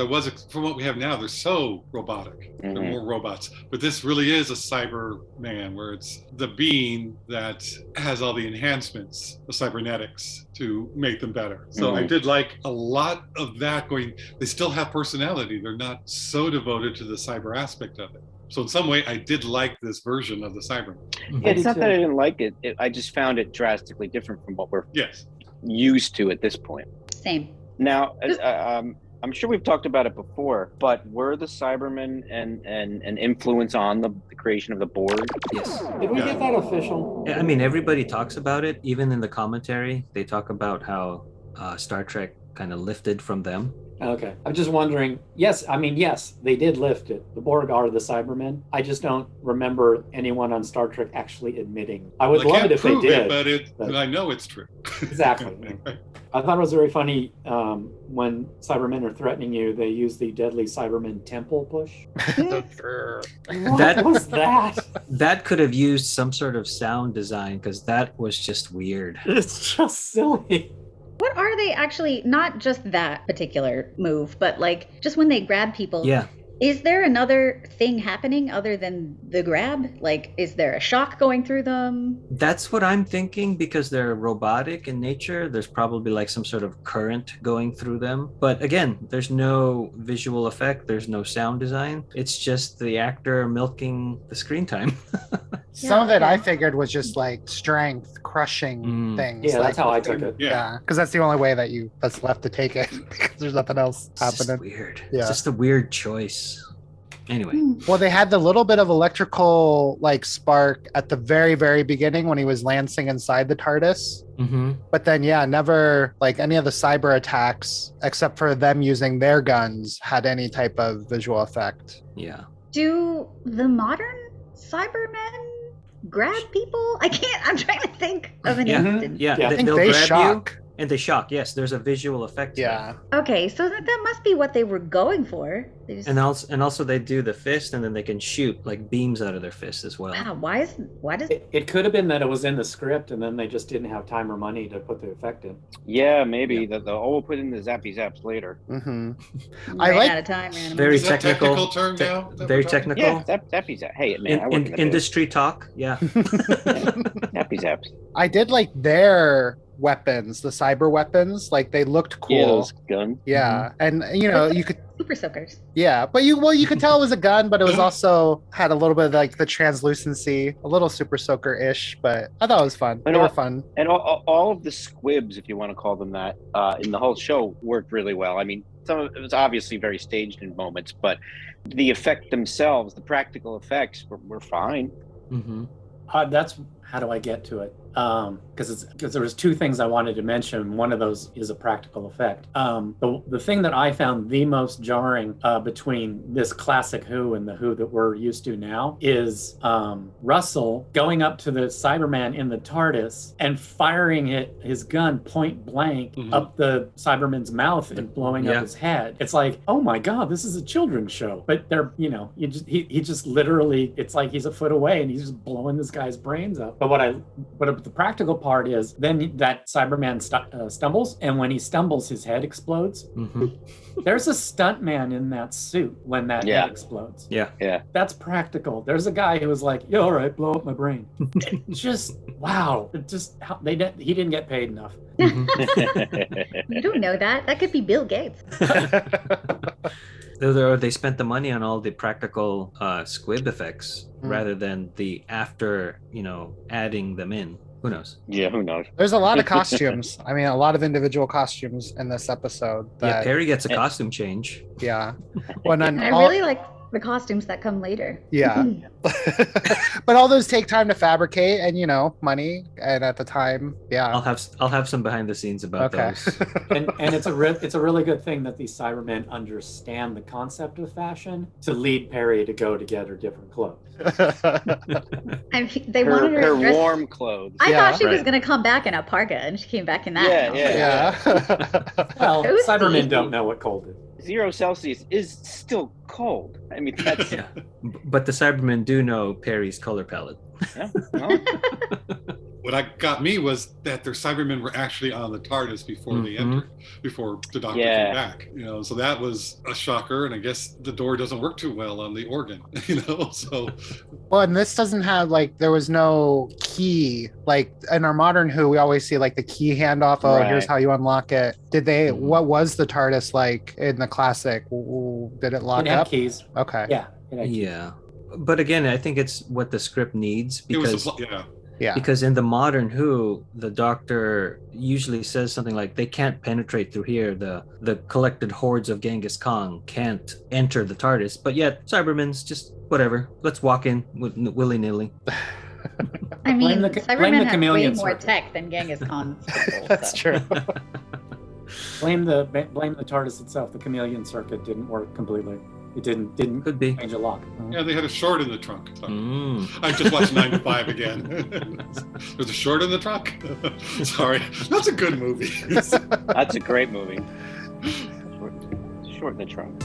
S5: from what we have now, they're so robotic. They're
S2: Mhm.
S5: more robots. But this really is a Cyberman, where it's the being that has all the enhancements, the cybernetics, to make them better. So I
S2: Mhm.
S5: did like a lot of that going, they still have personality. They're not so devoted to the cyber aspect of it. So in some way, I did like this version of the Cybermen.
S1: Mhm.
S2: It's
S4: do
S2: not
S4: too.
S2: that I didn't like it. I just found it drastically different from what we're
S5: Yes.
S2: used to at this point.
S3: Same.
S2: Now, I'm sure we've talked about it before, but were the Cybermen an influence on the creation of the Borg?
S1: Yes.
S4: Did we get that official?
S1: Yeah, I mean, everybody talks about it. Even in the commentary, they talk about how Star Trek kind of lifted from them.
S4: Okay. I'm just wondering. Yes, I mean, yes, they did lift it. The Borg are the Cybermen. I just don't remember anyone on Star Trek actually admitting. I would
S5: Well, I
S4: love
S5: can't
S4: it if they
S5: prove
S4: did.
S5: but I know it's true.
S4: Exactly. I thought it was very funny when Cybermen are threatening you, they use the deadly Cybermen temple push. What
S1: That-
S4: was that?
S1: That could have used some sort of sound design because that was just weird.
S4: It's just silly.
S3: What are they actually, not just that particular move, but like just when they grab people?
S1: Yeah.
S3: Is there another thing happening other than the grab? Like, is there a shock going through them?
S1: That's what I'm thinking because they're robotic in nature. There's probably like some sort of current going through them. But again, there's no visual effect, there's no sound design. It's just the actor milking the screen time.
S6: Some of it I
S3: okay.
S6: figured was just like strength, crushing
S1: Mm.
S6: things.
S4: Yeah,
S6: like,
S4: that's how I took it.
S6: Yeah, because that's the only way that's left to take it because there's nothing else
S1: It's just
S6: happening.
S1: weird.
S6: Yeah.
S1: It's just a weird choice. Anyway.
S6: Well, they had the little bit of electrical like spark at the very, very beginning when he was lancing inside the TARDIS.
S1: Mm-hmm.
S6: But then, yeah, never like any of the cyber attacks, except for them using their guns, had any type of visual effect.
S1: Yeah.
S3: Do the modern Cybermen grab people? I'm trying to think of an
S1: Yeah.
S3: instance.
S1: Yeah.
S4: Yeah.
S6: I think
S1: They'll
S6: they
S1: grab
S6: shock.
S1: you and they shock. Yes, there's a visual effect. to
S6: Yeah.
S3: Okay, so that must be what they were going for. They just,
S1: that. And also they do the fist and then they can shoot like beams out of their fist as well.
S3: wow, why does
S4: It could have been that it was in the script and then they just didn't have time or money to put the effect in.
S2: Yeah, maybe. We'll put in the zappy zaps later.
S6: Mm-hmm.
S3: ran
S6: I like-
S3: out of time? Ran
S1: Very
S5: Is that
S1: technical.
S5: technical term
S1: te-
S5: now that
S1: very
S5: we're talking?
S1: technical.
S2: Yeah, zappy zap. Hey, man, I work in the biz.
S1: Industry talk. Yeah.
S2: Zappy zaps.
S6: I did like their weapons, the cyber weapons. Like they looked cool.
S2: Yeah, those guns.
S6: Yeah. And you could
S3: Super soakers.
S6: yeah, but you could tell it was a gun, but it was also had a little bit of like the translucency, a little super soaker-ish, but I thought it was fun.
S2: And
S6: They were
S2: all-
S6: fun.
S2: And all of the squibs, if you want to call them that, in the whole show worked really well. I mean, some of it was obviously very staged in moments, but the effect themselves, the practical effects were fine.
S1: Mm-hmm.
S4: That's how do I get to it? Because there was two things I wanted to mention. One of those is a practical effect. The thing that I found the most jarring between this classic Who and the Who that we're used to now is Russell going up to the Cyberman in the TARDIS and firing his gun point blank
S5: Mhm.
S4: up the Cyberman's mouth and blowing up
S1: Yeah.
S4: his head. It's like, oh my God, this is a children's show. But he just literally, it's like he's a foot away and he's just blowing this guy's brains up. But the practical part is then that Cyberman stumbles, and when he stumbles, his head explodes.
S1: Mm-hmm.
S4: There's a stuntman in that suit when that
S2: Yeah.
S4: head explodes.
S1: Yeah.
S2: Yeah.
S4: That's practical. There's a guy who was like, "Yeah, all right, blow up my brain." Just wow. He didn't get paid enough.
S1: Mm-hmm.
S3: You don't know that. That could be Bill Gates.
S1: Or they spent the money on all the practical squib effects
S6: Mm.
S1: rather than the after, adding them in. Who knows?
S2: Yeah, who knows?
S6: There's a lot of costumes. I mean, a lot of individual costumes in this episode.
S1: Yeah,
S6: That,
S1: Perry gets a costume change.
S6: yeah. Well, and
S3: And I
S6: all-
S3: really like the costumes that come later.
S6: Yeah. But all those take time to fabricate and, money. And at the time, yeah.
S1: I'll have some behind the scenes about those.
S4: And it's a really good thing that these Cybermen understand the concept of fashion to lead Peri to go to get her different clothes.
S3: They wanted her
S2: her
S3: dressed...
S2: warm clothes.
S3: I thought she was
S1: right.
S3: going to come back in a parka, and she came back in that.
S6: Yeah.
S4: Well,
S3: Toasty.
S4: Cybermen don't know what cold is.
S2: 0 Celsius is still cold. I mean, that's
S1: Yeah. But the Cybermen do know Peri's color palette.
S2: yeah. Well,
S5: What got me was that their Cybermen were actually on the TARDIS before they entered, before the Doctor came back. So that was a shocker, and I guess the door doesn't work too well on the organ. So.
S6: Well, and this doesn't have there was no key. Like in our modern Who, we always see the key handoff. Oh,
S2: Right.
S6: here's how you unlock it. Did they? What was the TARDIS like in the classic? Did it lock
S4: It had
S6: up?
S4: keys.
S6: Okay.
S4: Yeah. It had keys.
S1: Yeah. But again, I think it's what the script needs because
S6: Yeah.
S1: because in the modern Who, the Doctor usually says something like they can't penetrate through here. The collected hordes of Genghis Khan can't enter the TARDIS, but yet Cybermen's just whatever. Let's walk in willy-nilly.
S3: I mean,
S4: Blame the
S3: Cybermen have way
S4: chameleon
S3: more
S4: circuit.
S3: tech than Genghis Khan's people.
S6: That's true.
S4: Blame the TARDIS itself. The chameleon circuit didn't work completely. It didn't
S1: Could be.
S4: change a lock.
S5: Yeah, they had a short in the trunk. So.
S1: Mm.
S5: I just watched 9 to 5 again. There's a short in the trunk. Sorry, that's a good movie.
S2: that's a great movie. Short in the trunk.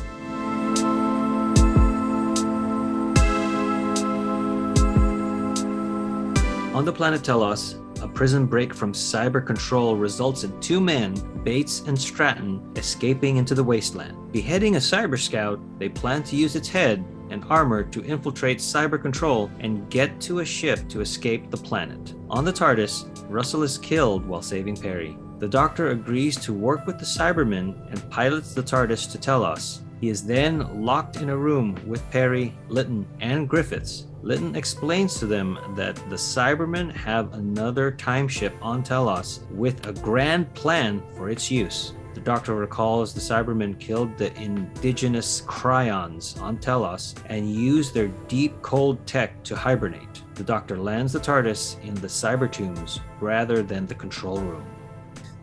S1: On the planet Telos, a prison break from cyber control results in 2 men, Bates and Stratton, escaping into the wasteland. Beheading a cyber scout, they plan to use its head and armor to infiltrate cyber control and get to a ship to escape the planet. On the TARDIS, Russell is killed while saving Peri. The Doctor agrees to work with the Cybermen and pilots the TARDIS to Telos. He is then locked in a room with Peri, Lytton, and Griffiths. Lytton explains to them that the Cybermen have another time ship on Telos with a grand plan for its use. The Doctor recalls the Cybermen killed the indigenous Cryons on Telos and used their deep cold tech to hibernate. The Doctor lands the TARDIS in the cyber tombs rather than the control room.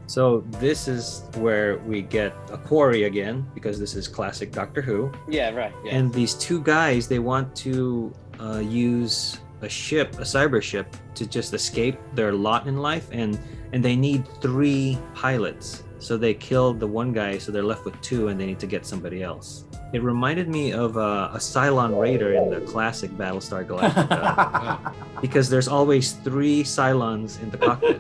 S1: So this is where we get a quarry again, because this is classic Doctor Who.
S2: Yeah, right. Yeah.
S1: And these 2 guys, they want to use a cyber ship, to just escape their lot in life, and they need 3 pilots. So they killed the 1 guy, so they're left with 2, and they need to get somebody else. It reminded me of a Cylon Raider in the classic Battlestar Galactica, because there's always 3 Cylons in the cockpit.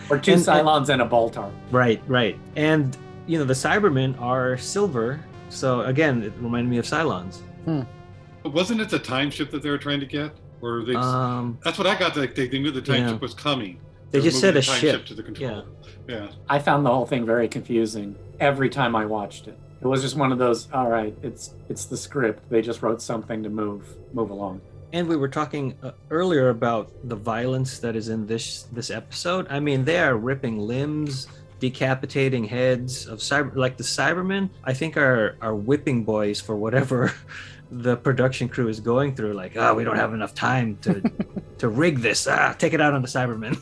S4: Or 2 Cylons and a Baltar.
S1: Right. And, the Cybermen are silver. So again, it reminded me of Cylons.
S5: Wasn't it the time ship that they were trying to get? Or they? That's what I got. They knew the time ship was coming.
S1: They just said
S5: moving
S1: a
S5: the time
S1: ship.
S5: to the control. Yeah.
S4: I found the whole thing very confusing every time I watched it. It was just one of those, all right, it's the script. They just wrote something to move along.
S1: And we were talking earlier about the violence that is in this episode. I mean, they are ripping limbs, decapitating heads of the Cybermen. I think are whipping boys for whatever the production crew is going through. Like, we don't have enough time to rig this. Take it out on the Cybermen.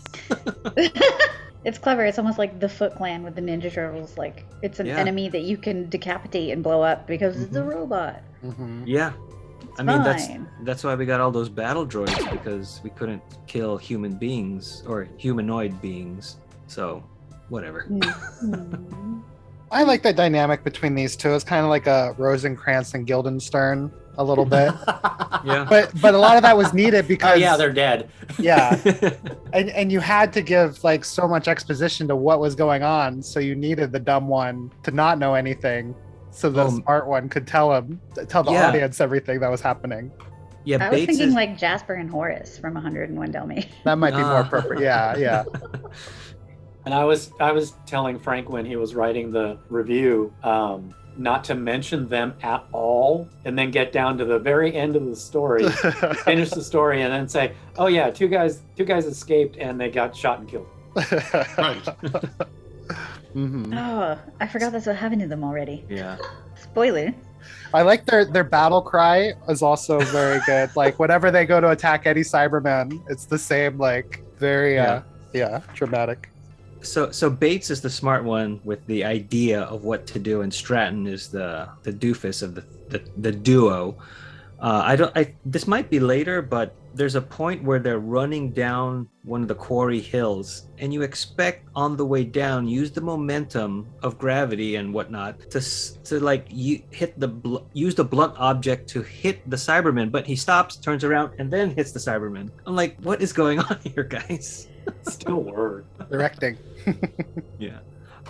S3: It's clever. It's almost like the Foot Clan with the Ninja Turtles. Like, it's an enemy that you can decapitate and blow up because it's a robot.
S6: Mm-hmm.
S1: Yeah.
S3: It's
S1: I mean,
S3: fine.
S1: that's why we got all those battle droids, because we couldn't kill human beings or humanoid beings. So, whatever.
S3: Mm-hmm.
S6: I like the dynamic between these 2. It's kind of like a Rosencrantz and Guildenstern a little bit.
S1: Yeah.
S6: But a lot of that was needed because
S4: they're dead.
S6: Yeah. And you had to give so much exposition to what was going on, so you needed the dumb one to not know anything, so the smart one could tell the audience everything that was happening.
S1: Yeah,
S3: I was thinking like Jasper and Horace from 101 Dalmatians.
S6: That might be more appropriate. Yeah.
S4: And I was telling Frank when he was writing the review, not to mention them at all, and then get down to the very end of the story, finish the story, and then say, "Oh yeah, two guys escaped and they got shot and killed."
S5: Right.
S6: Mm-hmm.
S3: Oh, I forgot that's what happened to them already.
S1: Yeah.
S3: Spoiler.
S6: I like their battle cry is also very good. Like whenever they go to attack any Cybermen, it's the same, like very dramatic.
S1: So Bates is the smart one with the idea of what to do, and Stratton is the doofus of the duo. This might be later, but there's a point where they're running down one of the quarry hills, and you expect on the way down use the momentum of gravity and whatnot to like use the blunt object to hit the Cyberman, but he stops, turns around, and then hits the Cyberman. I'm like, what is going on here, guys?
S4: Still word.
S6: Directing.
S1: Yeah.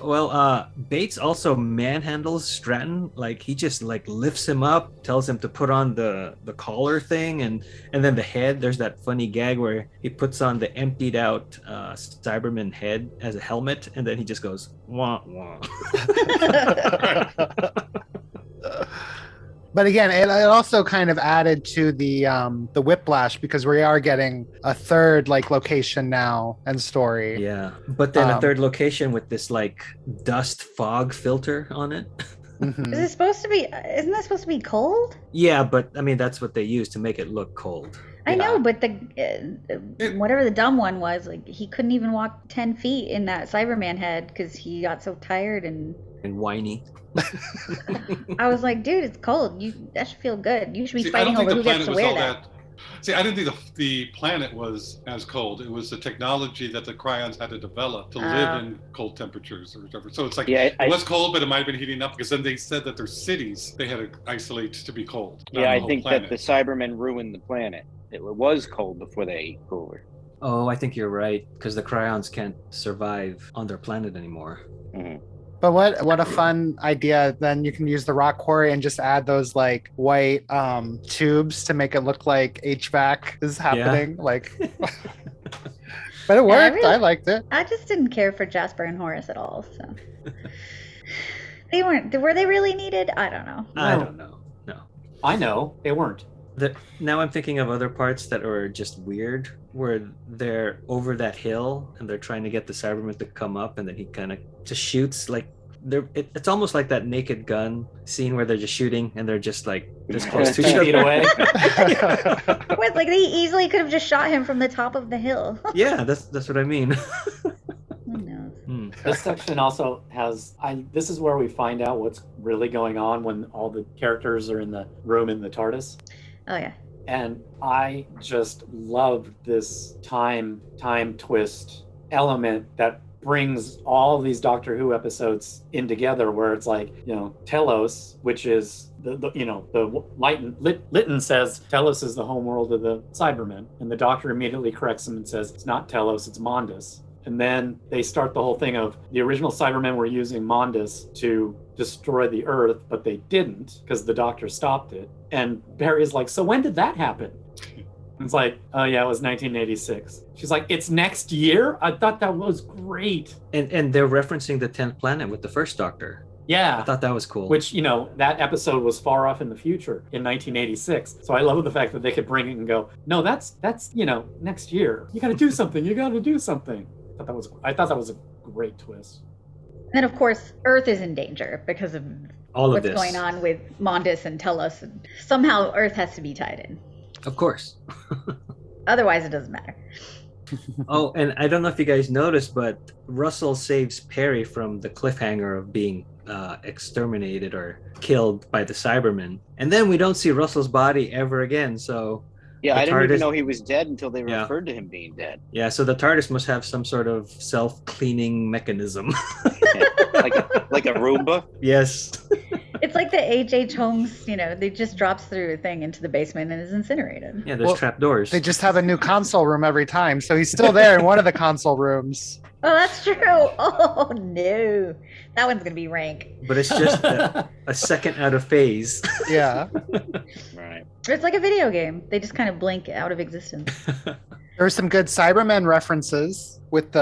S1: Well, Bates also manhandles Stratton. Like he just like lifts him up, tells him to put on the collar thing, and then the head. There's that funny gag where he puts on the emptied out Cyberman head as a helmet, and then he just goes wah wah.
S6: But again, it also kind of added to the whiplash because we are getting a third like location now and story.
S1: Yeah, but then a third location with this like dust fog filter on it.
S6: Mhm.
S3: Isn't that supposed to be cold?
S1: Yeah, but I mean that's what they use to make it look cold.
S3: I know, but the whatever the dumb one was, like he couldn't even walk 10 feet in that Cyberman head because he got so tired and
S1: whiny.
S3: I was like, dude, it's cold. That should feel good. You should be
S5: I
S3: fighting
S5: don't think
S3: over
S5: the
S3: who gets
S5: planet
S3: to
S5: was
S3: wear
S5: all
S3: that.
S5: See, I didn't think the planet was as cold. It was the technology that the Cryons had to develop to live in cold temperatures or whatever. So it's like it was cold, but it might have been heating up because then they said that their cities they had to isolate to be cold.
S2: Yeah, I think that the Cybermen ruined the planet. It was cold before they cooler.
S1: Oh, I think you're right because the Cryons can't survive on their planet anymore.
S2: Mm-hmm.
S6: But what a fun idea. Then you can use the rock quarry and just add those like white tubes to make it look like HVAC is happening. Yeah. Like but it worked. I liked it.
S3: I just didn't care for Jasper and Horace at all. So were they really needed? I don't know.
S1: I don't know. No.
S4: I know. They weren't.
S1: Now I'm thinking of other parts that are just weird, where they're over that hill and they're trying to get the Cyberman to come up, and then he kind of just shoots like it's almost like that Naked Gun scene where they're just shooting and they're just like this close to each other.
S4: away.
S3: Wait, like they easily could have just shot him from the top of the hill.
S1: Yeah, that's what I mean.
S3: Who knows?
S4: This section also has this is where we find out what's really going on when all the characters are in the room in the TARDIS.
S3: Oh yeah.
S4: And I just loved this time twist element that brings all these Doctor Who episodes in together, where it's like, Telos, which is the Lytton says Telos is the homeworld of the Cybermen, and the Doctor immediately corrects him and says it's not Telos, it's Mondas. And then they start the whole thing of the original Cybermen were using Mondas to destroy the Earth, but they didn't because the Doctor stopped it. And Barry's like, so when did that happen? And it's like, oh yeah, it was 1986. She's like, it's next year? I thought that was great.
S1: And they're referencing the 10th planet with the first Doctor.
S4: Yeah.
S1: I thought that was cool.
S4: Which, that episode was far off in the future in 1986. So I love the fact that they could bring it and go, no, that's next year. You got to do something. I thought that was a great twist.
S3: And of course, Earth is in danger because of what's going on with Mondas and Telos. And somehow Earth has to be tied in.
S1: Of course.
S3: Otherwise, it doesn't matter.
S1: Oh, and I don't know if you guys noticed, but Russell saves Peri from the cliffhanger of being exterminated or killed by the Cybermen. And then we don't see Russell's body ever again, so...
S2: Yeah, I didn't even know he was dead until they referred to him being dead.
S1: Yeah, so the TARDIS must have some sort of self-cleaning mechanism.
S2: like a Roomba?
S1: Yes.
S3: It's like the H.H. Holmes, they just drops through a thing into the basement and is incinerated.
S1: Yeah, there's trapdoors.
S6: They just have a new console room every time, so he's still there in one of the console rooms.
S3: Oh, that's true. Oh, no. That one's going to be rank.
S1: But it's just a second out of phase.
S6: Yeah.
S2: Right.
S3: It's like a video game. They just kind of blink out of existence.
S6: There were some good Cybermen references with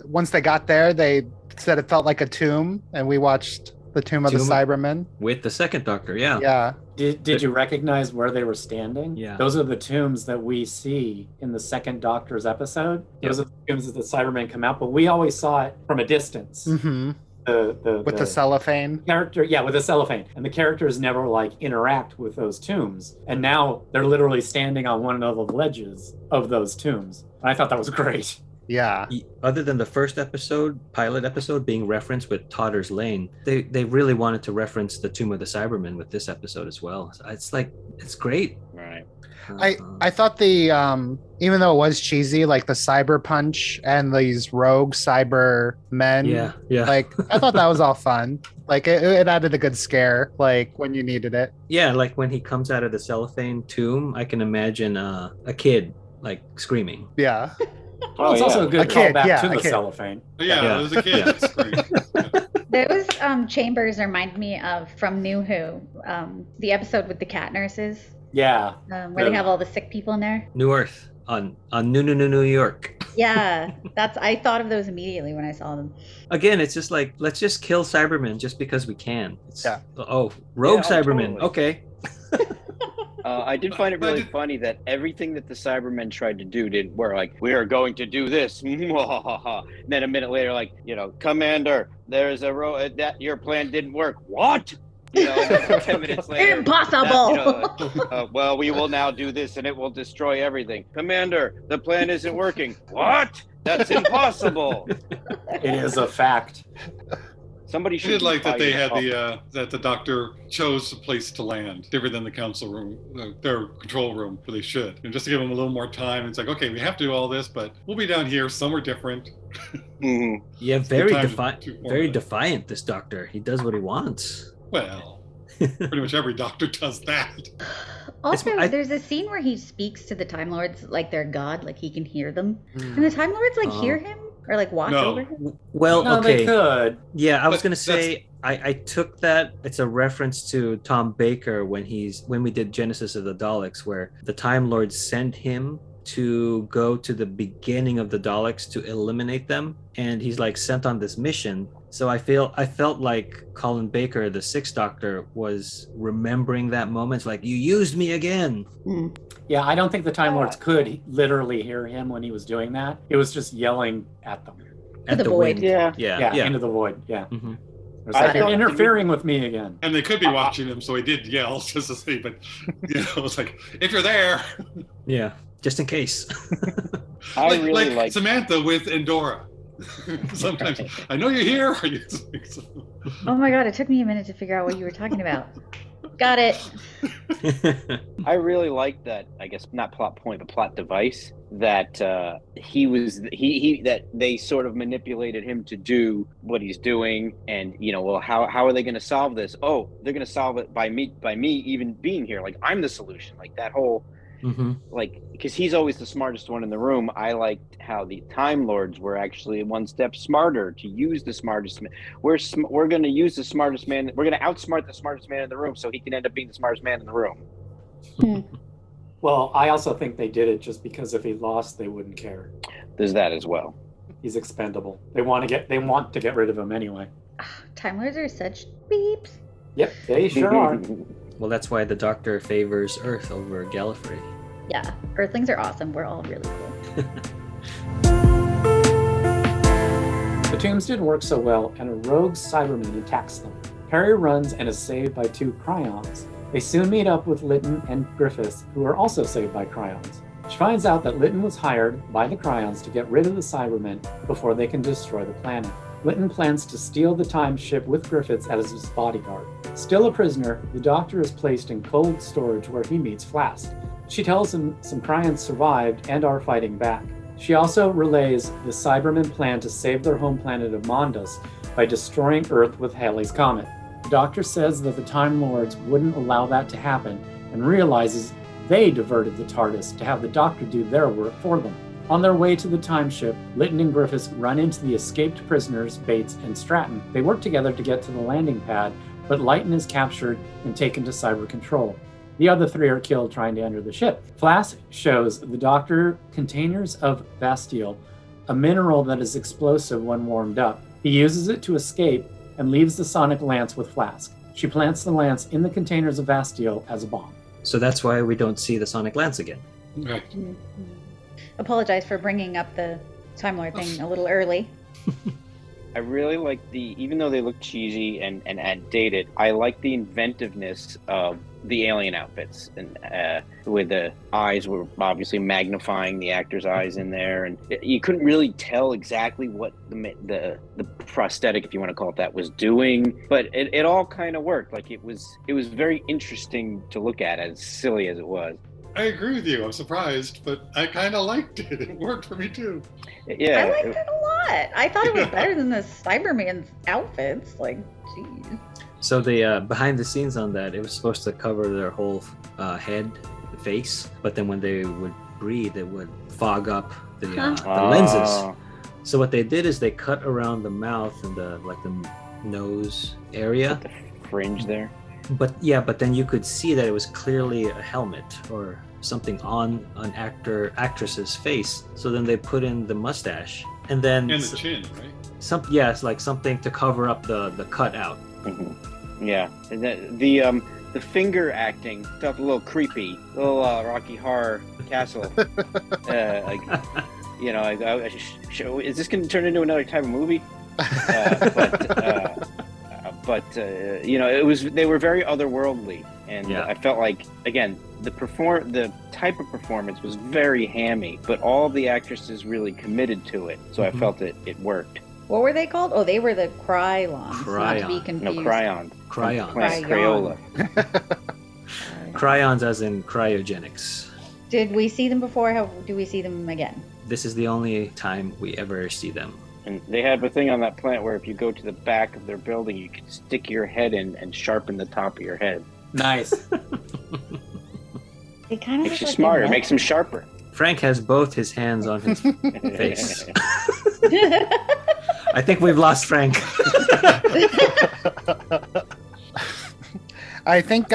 S6: once they got there, they said it felt like a tomb, and we watched the Tomb of the Cybermen.
S1: With the second Doctor, yeah.
S6: Yeah.
S4: Did you recognize where they were standing?
S1: Yeah.
S4: Those are the tombs that we see in the second Doctor's episode. Those are the tombs that the Cybermen come out, but we always saw it from a distance.
S6: Mm-hmm. With the cellophane.
S4: character, yeah, with the cellophane, and the characters never like interact with those tombs, and now they're literally standing on one of the ledges of those tombs. And I thought that was great.
S6: Yeah.
S1: Other than the first pilot episode being referenced with Totter's Lane, they really wanted to reference the Tomb of the Cybermen with this episode as well. It's great.
S2: Right.
S6: I thought the even though it was cheesy, like the cyber punch and these rogue cyber men,
S1: yeah.
S6: like I thought that was all fun. Like it added a good scare, like when you needed it.
S1: Yeah, like when he comes out of the cellophane tomb, I can imagine a kid like screaming.
S6: Yeah.
S4: Well, it's also a good
S6: kid,
S4: callback
S6: yeah,
S4: to
S6: a
S4: the
S6: kid.
S4: cellophane.
S5: Yeah, it was a kid. That's great.
S3: Those chambers remind me of from New Who, the episode with the cat nurses,
S4: Yeah.
S3: where they have all the sick people in there.
S1: New Earth on New York.
S3: Yeah, I thought of those immediately when I saw them.
S1: Again, it's just like, let's just kill Cybermen just because we can.
S6: Yeah.
S1: Oh, rogue
S2: Yeah, oh,
S1: Cybermen.
S2: totally.
S1: Okay.
S2: I did find it really funny that everything that the Cybermen tried to do didn't work. Like, we are going to do this. And then a minute later, like, Commander, there's that your plan didn't work. What? And then 10 minutes later.
S3: Impossible.
S2: Well, we will now do this and it will destroy everything. Commander, the plan isn't working. What? That's impossible.
S4: It is a fact.
S2: Somebody
S5: I
S2: should
S5: did like that they had
S2: up.
S5: that the doctor chose a place to land different than the council room, their control room, where they should. And just to give them a little more time, it's like, okay, we have to do all this, but we'll be down here somewhere different.
S2: Mhm.
S1: Yeah, very
S5: Good
S1: defiant. Defiant. This doctor. He does what he wants.
S5: Well, pretty much every doctor does that.
S3: Also, there's a scene where he speaks to the Time Lords like they're God, like he can hear them. And the Time Lords hear him or like watch
S5: No.
S3: over him.
S1: Well,
S4: No,
S1: okay.
S4: they could.
S1: Yeah, I was
S5: But
S1: gonna say I took that. It's a reference to Tom Baker when we did Genesis of the Daleks, where the Time Lords send him to go to the beginning of the Daleks to eliminate them, and he's like sent on this mission. So I felt like Colin Baker, the Sixth Doctor, was remembering that moment. It's like, you used me again.
S4: Yeah, I don't think the Time Lords could literally hear him when he was doing that. It was just yelling at them.
S1: At
S3: the
S1: the
S3: void.
S1: wind.
S2: Yeah.
S1: Yeah.
S4: Into the void. Yeah.
S1: Mhm.
S4: It was like,
S2: I
S4: you're
S2: thought-
S4: interfering with me again.
S5: And they could be watching him, so he did yell just to say, but it's like, if you're there.
S1: Yeah, just in case.
S2: I really like
S5: Samantha with Endora. Sometimes I know you're here.
S3: Oh my god, it took me a minute to figure out what you were talking about. Got it.
S2: I really like that, I guess not plot point, but plot device that that they sort of manipulated him to do what he's doing. And well, how are they going to solve this? Oh, they're going to solve it by me even being here. Like, I'm the solution. Like that whole because he's always the smartest one in the room. I liked how the Time Lords were actually one step smarter to use the smartest man. We're going to use the smartest man. We're going to outsmart the smartest man in the room, so he can end up being the smartest man in the room.
S4: Well, I also think they did it just because if he lost, they wouldn't care.
S2: There's that as well.
S4: He's expendable. They want to get rid of him anyway.
S3: Time Lords are such beeps.
S4: Yep, they sure are.
S1: Well, that's why the Doctor favors Earth over Gallifrey.
S3: Yeah, Earthlings are awesome. We're all really cool.
S4: The tombs didn't work so well, and a rogue Cyberman attacks them. Peri runs and is saved by two Cryons. They soon meet up with Lytton and Griffiths, who are also saved by Cryons. She finds out that Lytton was hired by the Cryons to get rid of the Cybermen before they can destroy the planet. Lytton plans to steal the time ship with Griffiths as his bodyguard. Still a prisoner, the Doctor is placed in cold storage where he meets Flask. She tells him some Cryons survived and are fighting back. She also relays the Cybermen plan to save their home planet of Mondas by destroying Earth with Halley's Comet. The Doctor says that the Time Lords wouldn't allow that to happen and realizes they diverted the TARDIS to have the Doctor do their work for them. On their way to the time ship, Lytton and Griffiths run into the escaped prisoners, Bates and Stratton. They work together to get to the landing pad, but Lytton is captured and taken to cyber control. The other three are killed trying to enter the ship. Flask shows the Doctor containers of Bastille, a mineral that is explosive when warmed up. He uses it to escape and leaves the sonic lance with Flask. She plants the lance in the containers of Bastille as a bomb.
S1: So that's why we don't see the Sonic Lance again.
S5: Right.
S3: Apologize for bringing up the Time Lord thing a little early.
S2: I really like even though they look cheesy and dated, I like the inventiveness of the alien outfits, and with the eyes were obviously magnifying the actor's eyes in there, and you couldn't really tell exactly what the prosthetic, if you want to call it that, was doing, but it all kind of worked. Like it was very interesting to look at, as silly as it was.
S5: I agree with you. I'm surprised, but I kind of liked it. It worked for me too.
S2: Yeah,
S3: I liked it a lot. I thought it was better than the Cyberman's outfits. Like, geez.
S1: So the behind the scenes on that, it was supposed to cover their whole head, face, but then when they would breathe, it would fog up the lenses. So what they did is they cut around the mouth and the nose area,
S2: the fringe there.
S1: But then you could see that it was clearly a helmet or something on an actress's face. So then they put in the mustache and then
S5: the chin, right?
S1: It's like something to cover up the cutout.
S2: Mm-hmm. Yeah, and the finger acting felt a little creepy, a little Rocky Horror Castle. Is this going to turn into another type of movie? But they were very otherworldly, and I felt like, again, the type of performance was very hammy, but all of the actresses really committed to it, so I felt it worked.
S3: What were they called? Oh, they were the Crylons. Not to be confused.
S2: No, Cryons.
S3: Crayola.
S1: Cryons as in cryogenics.
S3: Did we see them before? How do we see them again?
S1: This is the only time we ever see them.
S2: And they had a thing on that planet where if you go to the back of their building, you can stick your head in and sharpen the top of your head.
S4: Nice.
S3: They kind of
S2: makes you smarter, makes them sharper.
S1: Frank has both his hands on his face. I think we've lost Frank.
S6: I think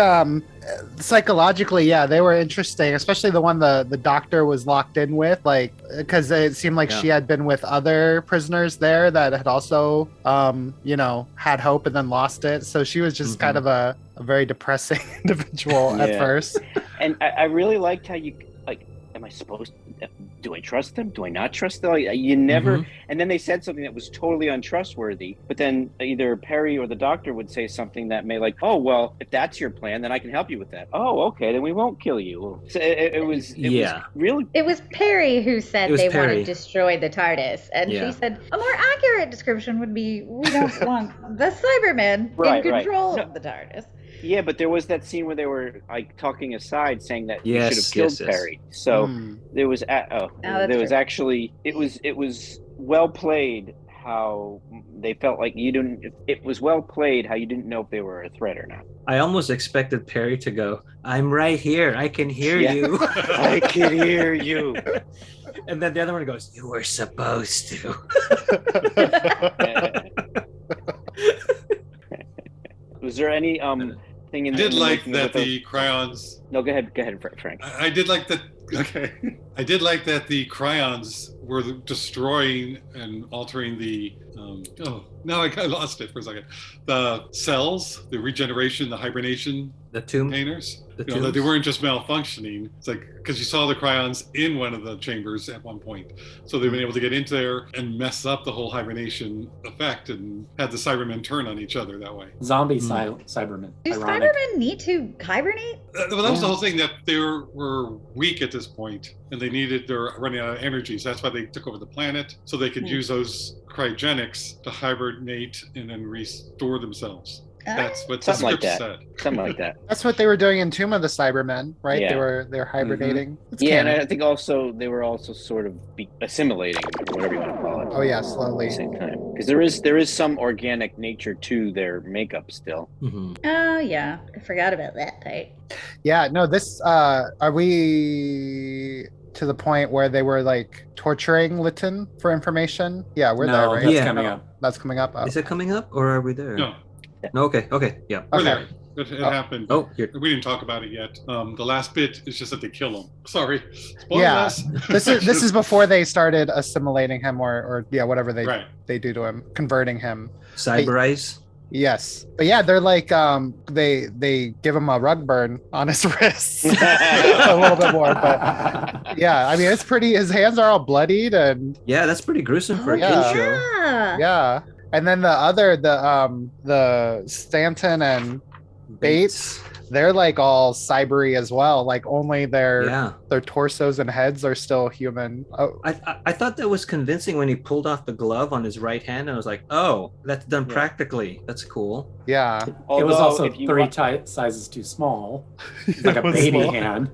S6: psychologically, they were interesting, especially the one the doctor was locked in with, like, because it seemed like she had been with other prisoners there that had also, had hope and then lost it. So she was just kind of a very depressing individual at first.
S2: And I really liked how am I supposed to, do I trust them? Do I not trust them? You never, and then they said something that was totally untrustworthy, but then either Peri or the doctor would say something that may like, oh, well, if that's your plan, then I can help you with that. Oh, okay, then we won't kill you. So it was really...
S3: It was Peri who said they want to destroy the TARDIS, and she said, a more accurate description would be, we don't want the Cybermen in control of the TARDIS.
S2: Yeah, but there was that scene where they were like talking aside, saying that you should have killed Peri. So there was actually it was well played how they felt like you didn't. It was well played how you didn't know if they were a threat or not.
S1: I almost expected Peri to go, "I'm right here. I can hear you.
S2: I can hear you."
S1: And then the other one goes, "You were supposed to."
S2: Was there any thing in?
S5: I did like that the Cryons.
S2: No, go ahead, Frank.
S5: I did like that. Okay, I did like that the Cryons were destroying and altering the. Now I lost it for a second. The cells, the regeneration, the hibernation,
S1: the tomb
S5: containers. That they weren't just malfunctioning. It's like because you saw the Cryons in one of the chambers at one point, so they've been able to get into there and mess up the whole hibernation effect and had the Cybermen turn on each other that way.
S4: Zombie Cybermen.
S3: Do Cybermen need to hibernate?
S5: Well, that was the whole thing, that they were weak at this point and they're running out of energy. So that's why they took over the planet so they could use those cryogenics to hibernate and then restore themselves. That's what the script said.
S2: Something like that.
S6: That's what they were doing in Tomb of the Cybermen, right?
S2: Yeah.
S6: They were hibernating.
S2: And I think they were also sort of assimilating, or whatever you want to call it.
S6: Oh yeah, slowly.
S2: At the same time, because there is some organic nature to their makeup still.
S3: Oh yeah, I forgot about that part.
S6: Yeah, no. This are we to the point where they were like torturing Lytton for information? Yeah, we're there, right?
S4: That's coming up.
S6: That's coming up. Oh.
S1: Is it coming up, or are we there?
S5: No.
S1: Okay, yeah.
S5: We're there. It happened.
S1: Oh,
S5: we didn't talk about it yet. The last bit is just that they kill him. Sorry. Spoilers.
S6: This is before they started assimilating him or whatever they do to him, converting him.
S1: Cyberize?
S6: Yes. But yeah, they're like they give him a rug burn on his wrists a little bit more, but yeah, I mean it's pretty, his hands are all bloodied and
S1: yeah, that's pretty gruesome for a kid show.
S6: Yeah. And then the Stanton and Bates, they're like all cybery as well. Like only their torsos and heads are still human. Oh.
S1: I thought that was convincing when he pulled off the glove on his right hand, and I was like, oh, that's done practically. That's cool.
S6: Yeah.
S4: It was also three sizes too small. Like a baby hand.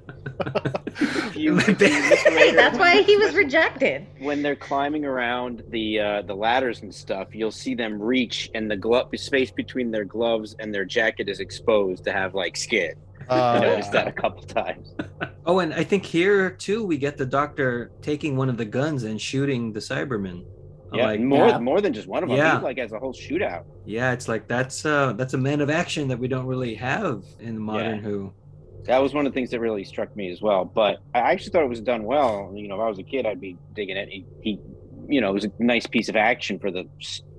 S3: Hey, that's why he was rejected.
S2: When they're climbing around the ladders and stuff, you'll see them reach, and the space between their gloves and their jacket is exposed to have like skin. I noticed that a couple times.
S1: Oh, and I think here too we get the Doctor taking one of the guns and shooting the Cybermen.
S2: Yeah,
S1: like,
S2: more than just one of them.
S1: Yeah.
S2: He like has a whole shootout.
S1: Yeah, it's like that's a man of action that we don't really have in modern Who.
S2: That was one of the things that really struck me as well. But I actually thought it was done well. You know, if I was a kid, I'd be digging it. He you know, it was a nice piece of action for the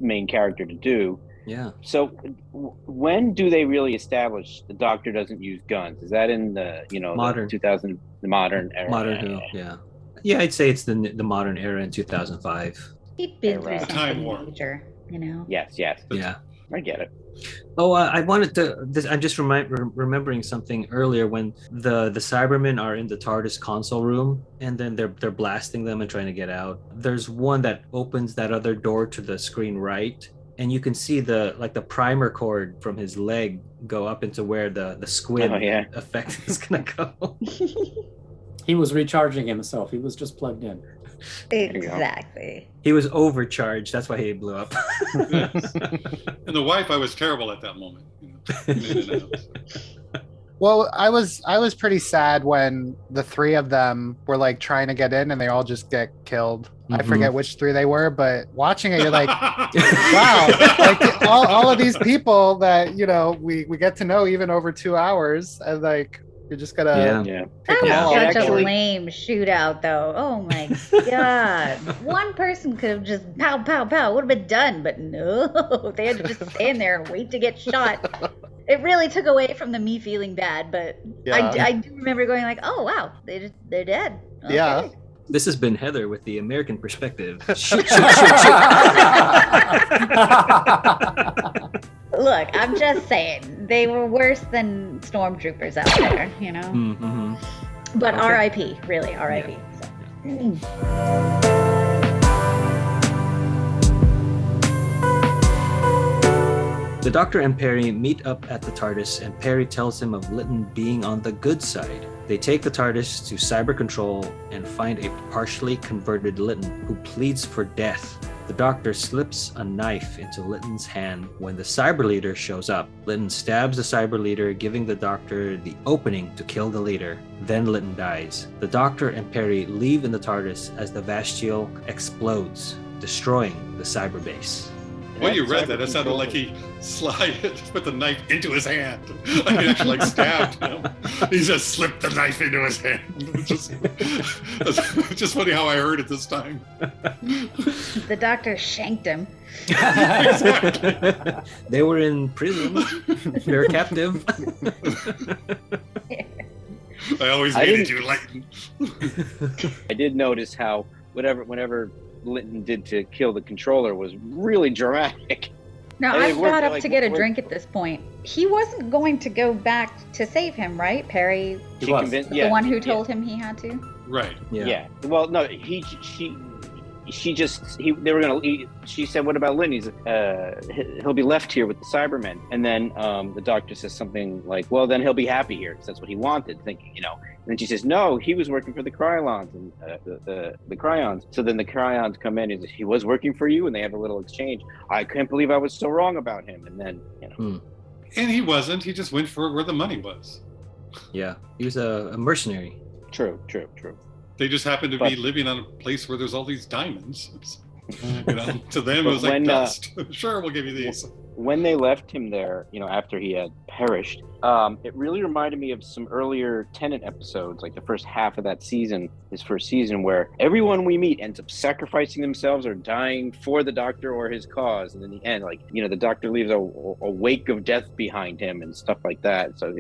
S2: main character to do.
S1: Yeah.
S2: So when do they really establish the Doctor doesn't use guns? Is that in the, you know,
S1: modern,
S2: the modern era?
S1: Modern Who, yeah. Yeah, I'd say it's the modern era in 2005.
S3: He'd been through something major, you know?
S2: Yes.
S1: Yeah.
S2: I get it.
S1: Oh, I wanted to. I'm just remembering something earlier when the Cybermen are in the TARDIS console room, and then they're blasting them and trying to get out. There's one that opens that other door to the screen right, and you can see the primer cord from his leg go up into where the squid effect is gonna go.
S4: He was recharging himself. He was just plugged in.
S3: Exactly.
S1: He was overcharged. That's why he blew up.
S5: Yes. And the Wi-Fi was terrible at that moment. You know,
S6: well, I was pretty sad when the three of them were like trying to get in and they all just get killed. I forget which three they were, but watching it, you're like, wow, like all of these people that, you know, we get to know even over 2 hours, and like you're just gonna
S3: That was such a lame shootout, though. Oh my god! One person could have just pow pow pow, would have been done, but no, they had to just stand there and wait to get shot. It really took away from me feeling bad, but I do remember going like, oh wow, they're dead. Okay.
S6: Yeah.
S1: This has been Heather with the American perspective. Shoot.
S3: Look, I'm just saying, they were worse than stormtroopers out there, you know?
S1: Mm-hmm.
S3: But R.I.P., really, R.I.P.
S1: Yeah. The Doctor and Peri meet up at the TARDIS, and Peri tells him of Lytton being on the good side. They take the TARDIS to cyber control and find a partially converted Lytton who pleads for death. The Doctor slips a knife into Lytton's hand when the cyber leader shows up. Lytton stabs the cyber leader, giving the Doctor the opening to kill the leader. Then Lytton dies. The Doctor and Peri leave in the TARDIS as the Vastial explodes, destroying the cyber base.
S5: When you read that, it sounded like he put the knife into his hand. Like he actually stabbed him. He just slipped the knife into his hand. It's just funny how I heard it this time.
S3: The Doctor shanked him.
S5: Exactly.
S1: They were in prison. They were captive.
S5: I always hated you, Lytton.
S2: I did notice how whenever Lytton did to kill the controller was really dramatic.
S3: Now, I got up to get a drink at this point. He wasn't going to go back to save him, right? Peri, the one who told him he had to?
S5: Right.
S2: Yeah. Well, no, she said, what about Lytton? He'll be left here with the Cybermen. And then the Doctor says something like, well, then he'll be happy here because that's what he wanted, thinking, you know. And then she says, no, he was working for the Cryons and the Cryons. So then the Cryons come in and says, he was working for you, and they have a little exchange. I can't believe I was so wrong about him. And then, you know.
S5: And he wasn't. He just went for where the money was.
S1: Yeah, he was a mercenary.
S2: True.
S5: They just happened to be living on a place where there's all these diamonds. You know, to them it was like dust. Sure, we'll give you these.
S2: When they left him there, you know, after he had perished, it really reminded me of some earlier Tennant episodes, like the first half of that season, his first season, where everyone we meet ends up sacrificing themselves or dying for the Doctor or his cause. And in the end, like, you know, the Doctor leaves a wake of death behind him and stuff like that. So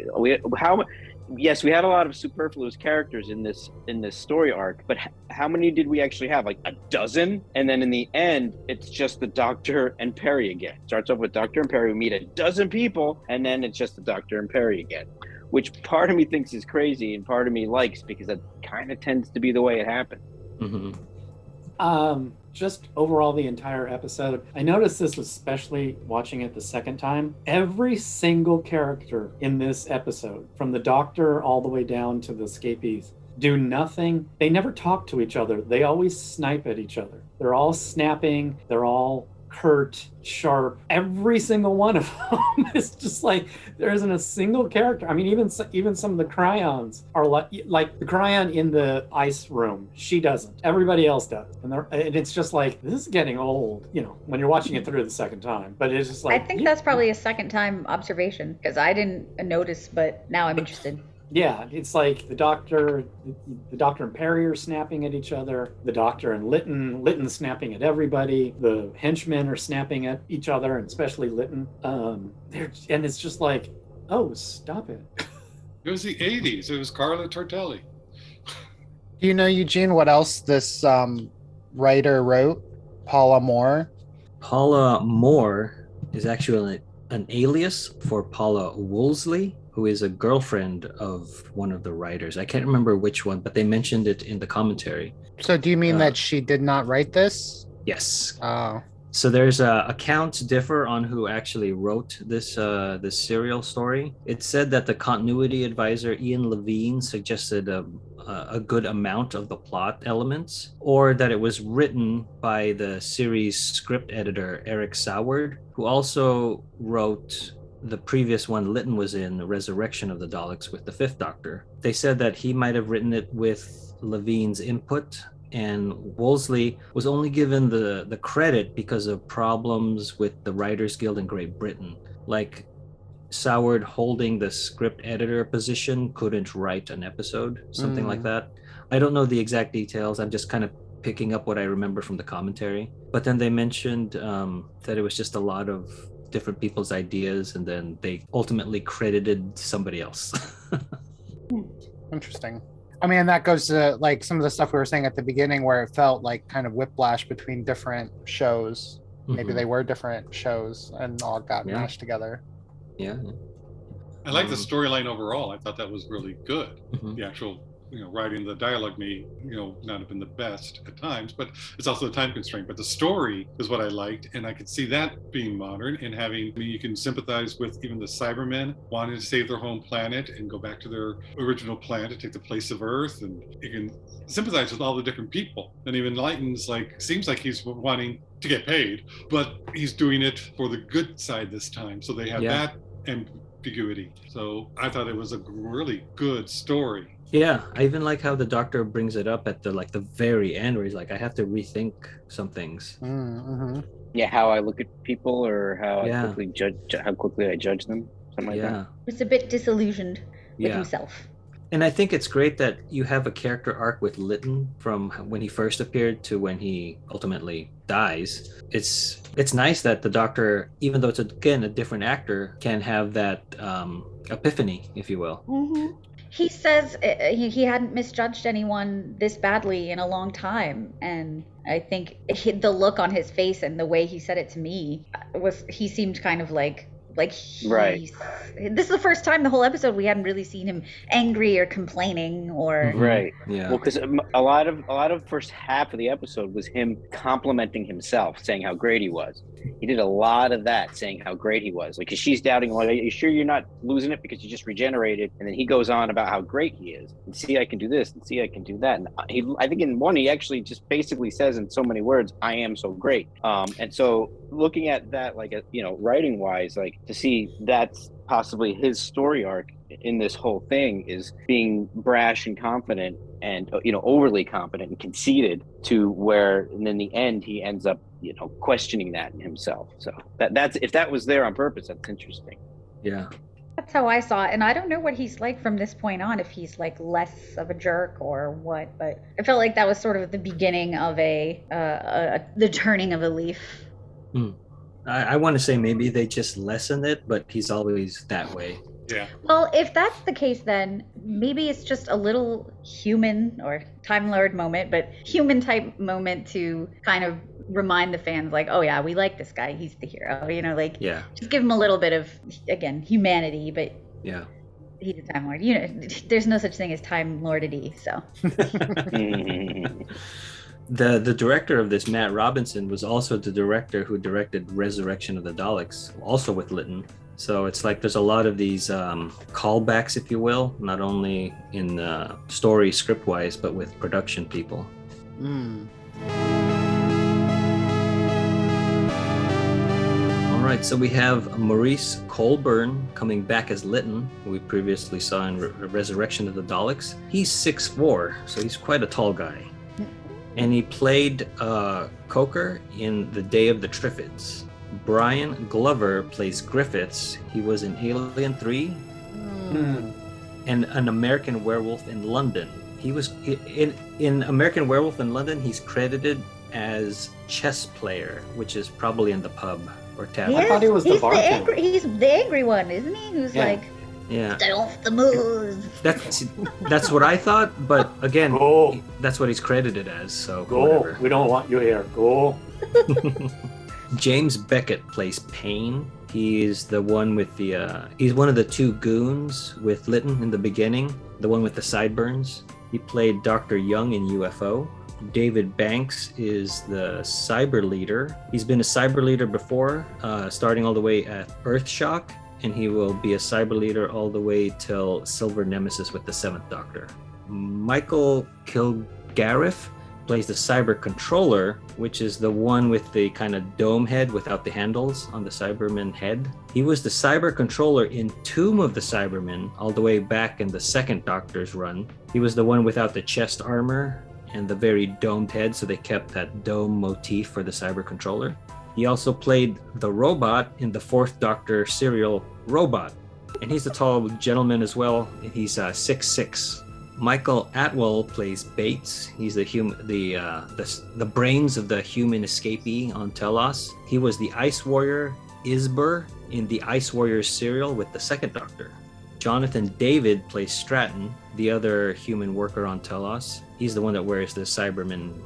S2: yes, we had a lot of superfluous characters in this story arc, but how many did we actually have? Like a dozen? And then in the end, it's just the Doctor and Peri again. Starts off with Doctor and Peri. We meet a dozen people, and then it's just the Doctor and Peri again, which part of me thinks is crazy and part of me likes, because that kind of tends to be the way it happens.
S4: Just overall the entire episode, I noticed this, especially watching it the second time. Every single character in this episode, from the Doctor all the way down to the escapees, do nothing. They never talk to each other. They always snipe at each other. They're all snapping. They're all curt, sharp. Every single one of them is just like, there isn't a single character. I mean, even some of the Cryons are like the Cryon in the ice room. She doesn't. Everybody else does, and it's just like, this is getting old. You know, when you're watching it through the second time. But it's just like,
S3: I think that's probably a second time observation, because I didn't notice, but now I'm interested.
S4: Yeah, it's like the Doctor and Peri are snapping at each other. The Doctor and Lytton snapping at everybody. The henchmen are snapping at each other, and especially Lytton. And it's just like, oh, stop it.
S5: It was the 80s. It was Carla Tortelli.
S6: Do you know, Eugene, what else this writer wrote? Paula Moore.
S1: Paula Moore is actually an alias for Paula Woolsey, who is a girlfriend of one of the writers. I can't remember which one, but they mentioned it in the commentary.
S6: So do you mean that she did not write this?
S1: Yes.
S6: Oh.
S1: So there's accounts differ on who actually wrote this serial story. It said that the continuity advisor Ian Levine suggested a good amount of the plot elements, or that it was written by the series script editor Eric Soward, who also wrote the previous one Lytton was in, The Resurrection of the Daleks, with the Fifth Doctor. They said that he might have written it with Levine's input, and Wolseley was only given the credit because of problems with the Writers Guild in Great Britain. Like, Soward, holding the script editor position, couldn't write an episode, something like that. I don't know the exact details. I'm just kind of picking up what I remember from the commentary. But then they mentioned that it was just a lot of different people's ideas, and then they ultimately credited somebody else.
S6: Interesting. I mean, that goes to like some of the stuff we were saying at the beginning, where it felt like kind of whiplash between different shows. Maybe they were different shows and all got mashed together.
S1: Yeah.
S5: I like the storyline overall. I thought that was really good. The actual, writing, the dialogue may, not have been the best at times, but it's also a time constraint. But the story is what I liked, and I could see that being modern and having, you can sympathize with even the Cybermen wanting to save their home planet and go back to their original planet to take the place of Earth, and you can sympathize with all the different people. And even Lytton's seems like he's wanting to get paid, but he's doing it for the good side this time. So they have that ambiguity. So I thought it was a really good story.
S1: Yeah, I even like how the Doctor brings it up at the very end, where he's like, I have to rethink some things.
S2: Yeah, how I look at people, or how I quickly I judge them, something like that.
S3: It's a bit disillusioned with himself.
S1: And I think it's great that you have a character arc with Lytton from when he first appeared to when he ultimately dies. It's nice that the Doctor, even though it's again a different actor, can have that epiphany, if you will.
S3: He says he hadn't misjudged anyone this badly in a long time, and I think the look on his face and the way he said it to me he seemed kind of like
S2: right.
S3: This is the first time the whole episode we hadn't really seen him angry or complaining or
S2: right.
S1: Yeah.
S2: Well, because a lot of first half of the episode was him complimenting himself, saying how great he was. He did a lot of that, saying how great he was. Like, 'cause she's doubting, are you sure you're not losing it because you just regenerated? And then he goes on about how great he is. And see, I can do this, and see, I can do that. And I think in one, he actually just basically says in so many words, I am so great. And so looking at that, writing wise, to see that's possibly his story arc in this whole thing is being brash and confident and overly confident and conceited, to where and in the end he ends up questioning that in himself. So that's if that was there on purpose, that's interesting.
S1: Yeah,
S3: that's how I saw it. And I don't know what he's like from this point on, if he's less of a jerk or what, but I felt like that was sort of the beginning of the turning of a leaf.
S1: I want to say maybe they just lessen it, but he's always that way.
S5: Yeah.
S3: Well, if that's the case, then maybe it's just a little human or Time Lord moment, but human type moment to kind of remind the fans, like, oh yeah, we like this guy. He's the hero. You know, like,
S1: Yeah.
S3: just give him a little bit of, again, humanity, but
S1: Yeah.
S3: he's a Time Lord. You know, there's no such thing as Time Lordity, so.
S1: The director of this, Matt Robinson, was also the director who directed Resurrection of the Daleks, also with Lytton. So it's like there's a lot of these callbacks, if you will, not only in story script-wise, but with production people. All right, so we have Maurice Colburn coming back as Lytton, who we previously saw in Resurrection of the Daleks. He's 6'4", so he's quite a tall guy. And he played Coker in The Day of the Triffids. Brian Glover plays Griffiths. He was in Alien 3 and An American Werewolf in London. He was in American Werewolf in London. He's credited as chess player, which is probably in the pub or tavern.
S4: I thought he was the bartender.
S3: He's the angry one, isn't he? Who's like,
S1: yeah,
S3: stay off the moves.
S1: That's what I thought, but again, that's what he's credited as. So whatever.
S4: We don't want you here. Go.
S1: James Beckett plays Payne. He's the one with the he's one of the two goons with Lytton in the beginning, the one with the sideburns. He played Dr. Young in UFO. David Banks is the cyber leader. He's been a cyber leader before, starting all the way at Earthshock, and he will be a cyber leader all the way till Silver Nemesis with the 7th Doctor. Michael Kilgariff plays the cyber controller, which is the one with the kind of dome head without the handles on the Cyberman head. He was the cyber controller in Tomb of the Cybermen all the way back in the 2nd Doctor's run. He was the one without the chest armor and the very domed head, so they kept that dome motif for the cyber controller. He also played the robot in the 4th Doctor serial Robot, and he's a tall gentleman as well. He's 6'6". Michael Atwell plays Bates. He's the brains of the human escapee on Telos. He was the Ice Warrior Isber in the Ice Warriors serial with the 2nd Doctor. Jonathan David plays Stratton, the other human worker on Telos. He's the one that wears the Cyberman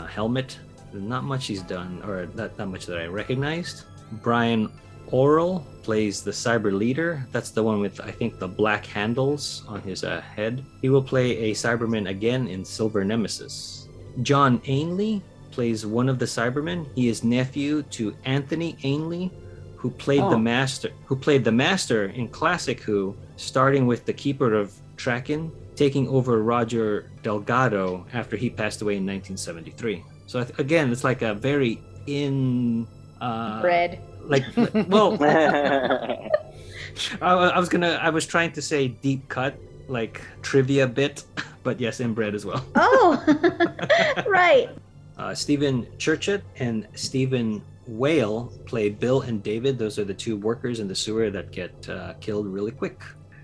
S1: helmet. Not much he's done, or not much that I recognized. Brian Oral plays the cyber leader. That's the one with, I think, the black handles on his head. He will play a Cyberman again in Silver Nemesis. John Ainley plays one of the Cybermen. He is nephew to Anthony Ainley, who played the Master in Classic Who, starting with the Keeper of Traken, taking over Roger Delgado after he passed away in 1973. So again, it's like a very
S3: bread.
S1: Like, well, I was trying to say deep cut, like trivia bit, but yes, inbred as well.
S3: Oh, right.
S1: Stephen Churchett and Stephen Whale play Bill and David. Those are the two workers in the sewer that get killed really quick.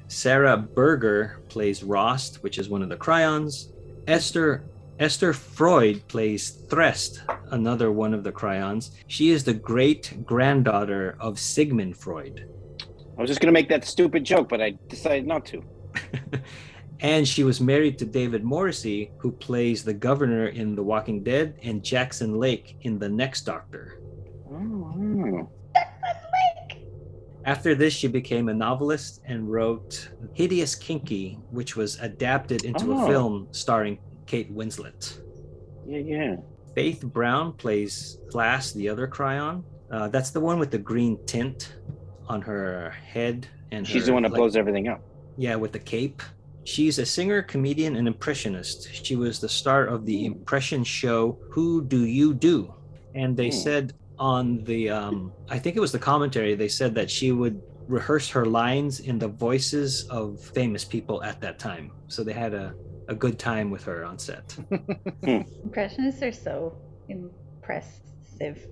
S1: Sarah Berger plays Rost, which is one of the Cryons. Esther Freud plays Threst, another one of the Cryons. She is the great-granddaughter of Sigmund Freud.
S2: I was just going to make that stupid joke, but I decided not to.
S1: And she was married to David Morrissey, who plays the governor in The Walking Dead, and Jackson Lake in The Next Doctor.
S2: Oh.
S1: After this, she became a novelist and wrote Hideous Kinky, which was adapted into a film starring Kate Winslet.
S2: Yeah.
S1: Faith Brown plays Flass, the other Cryon. That's the one with the green tint on her head. And
S2: she's the one that blows everything up.
S1: Yeah, with the cape. She's a singer, comedian, and impressionist. She was the star of the impression show Who Do You Do? And they said on the, I think it was the commentary, they said that she would rehearse her lines in the voices of famous people at that time. So they had a good time with her on set.
S3: Impressionists are so impressive.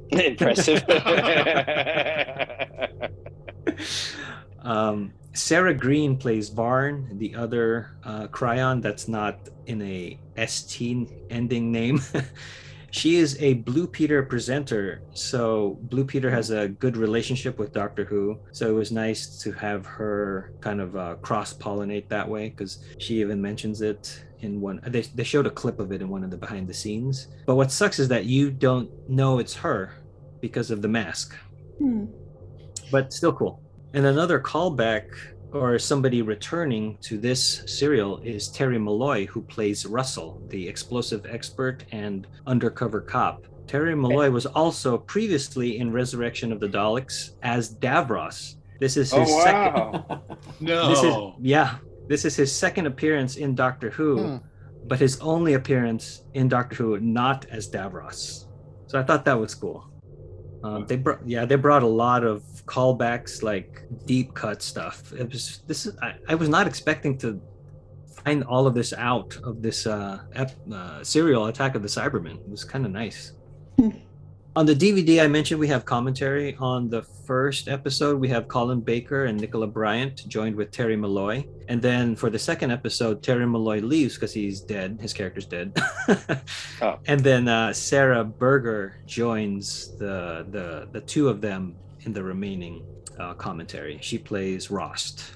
S1: Sarah Green plays Varn, the other Cryon that's not in a ST ending name. She is a Blue Peter presenter, so Blue Peter has a good relationship with Doctor Who, so it was nice to have her kind of cross-pollinate that way, because she even mentions it in one. They showed a clip of it in one of the behind the scenes. But what sucks is that you don't know it's her because of the mask. But still cool. And another callback or somebody returning to this serial is Terry Malloy, who plays Russell, the explosive expert and undercover cop. Terry Malloy was also previously in Resurrection of the Daleks as Davros. This is his second.
S5: No.
S1: This is his second appearance in Doctor Who, but his only appearance in Doctor Who not as Davros. So I thought that was cool. They brought a lot of callbacks, like deep cut stuff. I was not expecting to find all of this out of this serial Attack of the Cybermen. It was kind of nice. On the DVD, I mentioned we have commentary on the first episode. We have Colin Baker and Nicola Bryant joined with Terry Malloy. And then for the second episode, Terry Malloy leaves because he's dead. His character's dead. And then Sarah Berger joins the two of them in the remaining commentary. She plays Rost.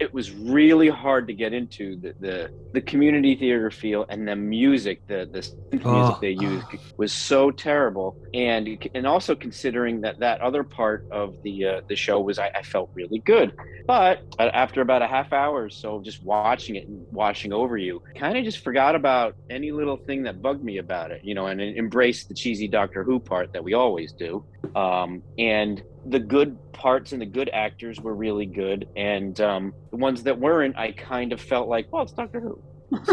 S2: It was really hard to get into the community theater feel, and the music, the music they used was so terrible. And also considering that other part of the show was I felt really good. But after about a half hour or so of just watching it and washing over you, kind of just forgot about any little thing that bugged me about it, and embraced the cheesy Doctor Who part that we always do. And the good parts and the good actors were really good, and the ones that weren't, I kind of felt like, well, it's Doctor Who.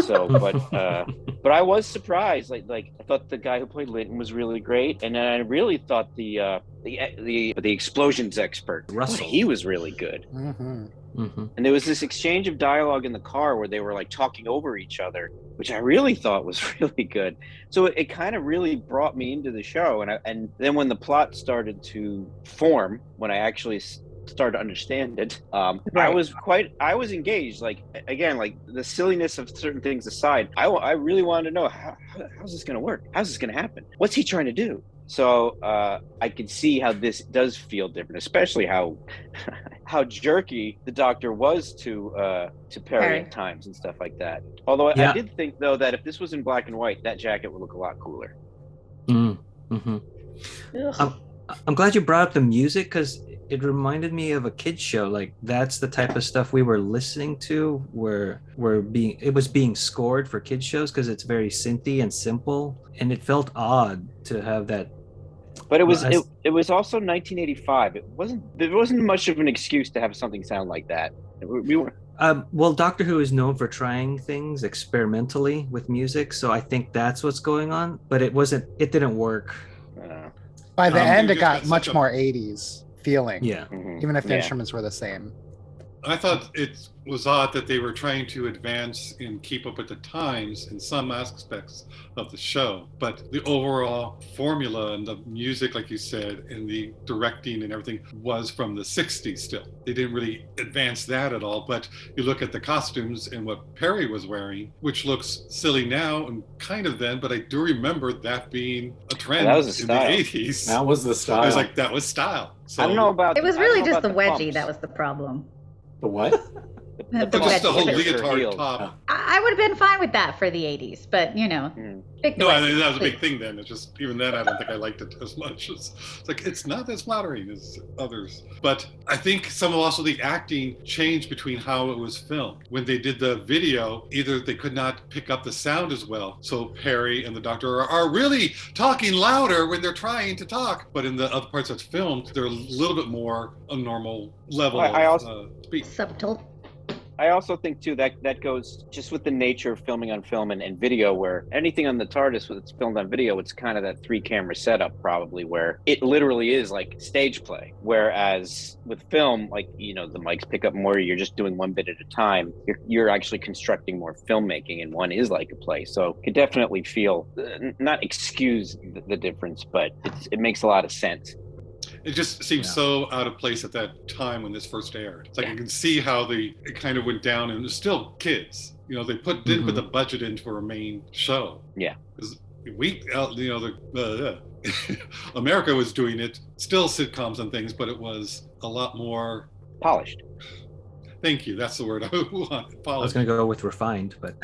S2: So, but I was surprised. Like I thought the guy who played Lytton was really great, and then I really thought the explosions expert,
S1: Russell,
S2: he was really good. And there was this exchange of dialogue in the car where they were like talking over each other, which I really thought was really good. So it kind of really brought me into the show. And then when the plot started to form, when I actually started to understand it, I was engaged. Like, again, like the silliness of certain things aside, I really wanted to know how's this going to work? How's this going to happen? What's he trying to do? So I could see how this does feel different, especially how jerky the Doctor was to Peri at times and stuff like that. Although I did think, though, that if this was in black and white, that jacket would look a lot cooler.
S1: I'm glad you brought up the music, because it reminded me of a kid's show. Like, that's the type of stuff we were listening to, where it was being scored for kids shows, because it's very synthy and simple, and it felt odd to have that.
S2: But it was also 1985. There wasn't much of an excuse to have something sound like that. We were.
S1: Well, Doctor Who is known for trying things experimentally with music, so I think that's what's going on. But it didn't work.
S6: By the end, it got much more 80s feeling.
S1: Yeah.
S6: Even if the instruments were the same.
S5: I thought it was odd that they were trying to advance and keep up with the times in some aspects of the show, but the overall formula and the music, like you said, and the directing and everything was from the 60s still. They didn't really advance that at all, but you look at the costumes and what Peri was wearing, which looks silly now and kind of then, but I do remember that being a trend in the 80s.
S4: That was the style.
S5: I was like, that was style. So,
S2: I don't know about.
S3: It was really just the wedgie that was the problem.
S4: The what?
S5: Just the whole leotard top.
S3: I would have been fine with that for the 80s, but
S5: No, I think that was a big thing then. It's just, even then, I don't think I liked it as much. It's like, it's not as flattering as others. But I think some of also the acting changed between how it was filmed. When they did the video, either they could not pick up the sound as well. So Peri and the Doctor are really talking louder when they're trying to talk. But in the other parts that's filmed, they're a little bit more a normal level of speech.
S3: Subtle.
S2: I also think, too, that goes just with the nature of filming on film and video, where anything on the TARDIS that's filmed on video, it's kind of that 3-camera setup, probably, where it literally is like stage play. Whereas with film, like, the mics pick up more, you're just doing one bit at a time. You're actually constructing more filmmaking, and one is like a play. So it definitely feel, not excuse the difference, but it makes a lot of sense.
S5: It just seems so out of place at that time when this first aired. It's like, you can see how it kind of went down, and it's still kids. They didn't put the budget into a main show.
S2: Yeah.
S5: America was doing it, still sitcoms and things, but it was a lot more
S2: Polished.
S5: Thank you. That's the word I want.
S1: I was going to go with refined, but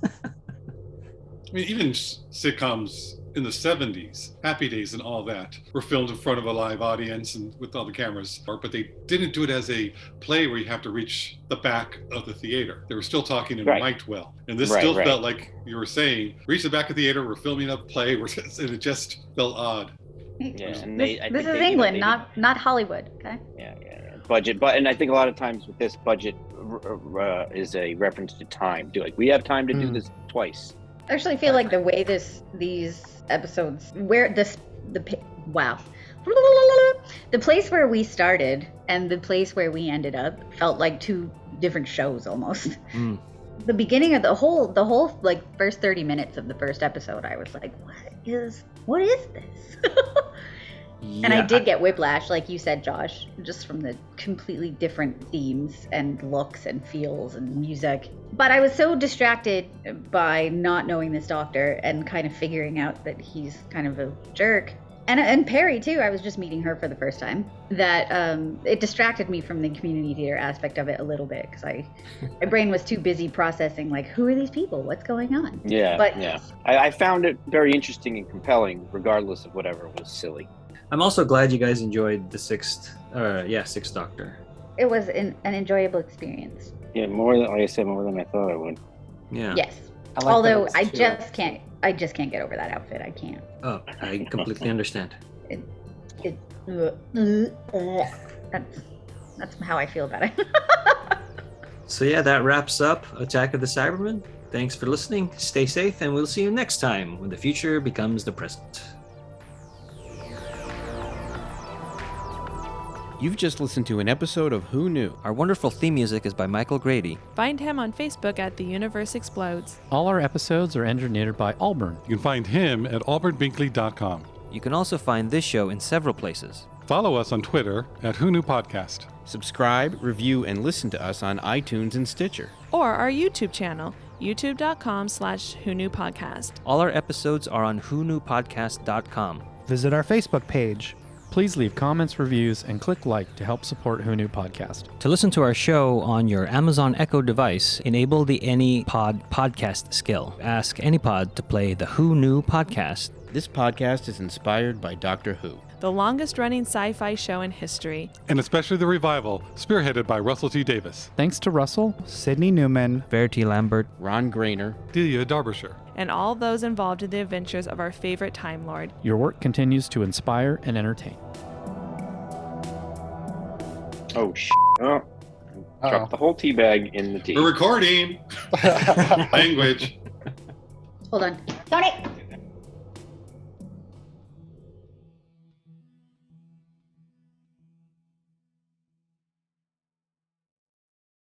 S5: I mean, even sitcoms in the 70s, Happy Days and all that, were filmed in front of a live audience and with all the cameras, but they didn't do it as a play where you have to reach the back of the theater. They were still talking and mic'd well. And this still felt like you were saying, reach the back of the theater, we're filming a play, and it just felt odd.
S2: Yeah, and
S3: this is England, not Hollywood, okay?
S2: Yeah. Budget, but and I think a lot of times with this budget is a reference to time. We have time to do this twice.
S3: I actually feel like the way these episodes, the place where we started and the place where we ended up felt like two different shows almost. The beginning of the whole like first 30 minutes of the first episode, I was like, what is this?
S1: yeah,
S3: and I did get whiplash, like you said, Josh, just from the completely different themes and looks and feels and music. But I was so distracted by not knowing this doctor and kind of figuring out that he's kind of a jerk. And Peri, too, I was just meeting her for the first time, that it distracted me from the community theater aspect of it a little bit, because my brain was too busy processing, like, who are these people? What's going on?
S2: Yeah. I found it very interesting and compelling, regardless of whatever was silly.
S1: I'm also glad you guys enjoyed the sixth Doctor.
S3: It was an enjoyable experience.
S2: Yeah, more than I thought I would.
S1: Yeah.
S3: Yes.
S4: I like
S3: Although
S4: that
S3: I
S4: it's two.
S3: just can't get over that outfit. I can't.
S1: Oh, I completely understand.
S3: That's how I feel about it.
S1: So yeah, that wraps up Attack of the Cybermen. Thanks for listening. Stay safe, and we'll see you next time when the future becomes the present.
S7: You've just listened to an episode of Who Knew?
S1: Our wonderful theme music is by Michael Grady.
S8: Find him on Facebook at The Universe Explodes.
S9: All our episodes are engineered by Auburn.
S5: You can find him at auburnbinkley.com.
S1: You can also find this show in several places.
S5: Follow us on Twitter at Who Knew Podcast.
S7: Subscribe, review, and listen to us on iTunes and Stitcher.
S8: Or our YouTube channel, youtube.com/WhoKnewPodcast.
S1: All our episodes are on whoknewpodcast.com.
S6: Visit our Facebook page.
S9: Please leave comments, reviews, and click like to help support Who Knew Podcast.
S1: To listen to our show on your Amazon Echo device, enable the AnyPod podcast skill. Ask AnyPod to play the Who Knew podcast.
S7: This podcast is inspired by Doctor Who,
S8: the longest-running sci-fi show in history.
S5: And especially the revival, spearheaded by Russell T. Davis.
S9: Thanks to Russell,
S6: Sydney Newman,
S1: Verity Lambert,
S7: Ron Grainer,
S5: Delia Derbyshire,
S8: and all those involved in the adventures of our favorite Time Lord.
S9: your work continues to inspire and entertain.
S2: Oh, dropped the whole tea bag in the tea.
S5: We're recording! Language.
S3: Hold on. Tony!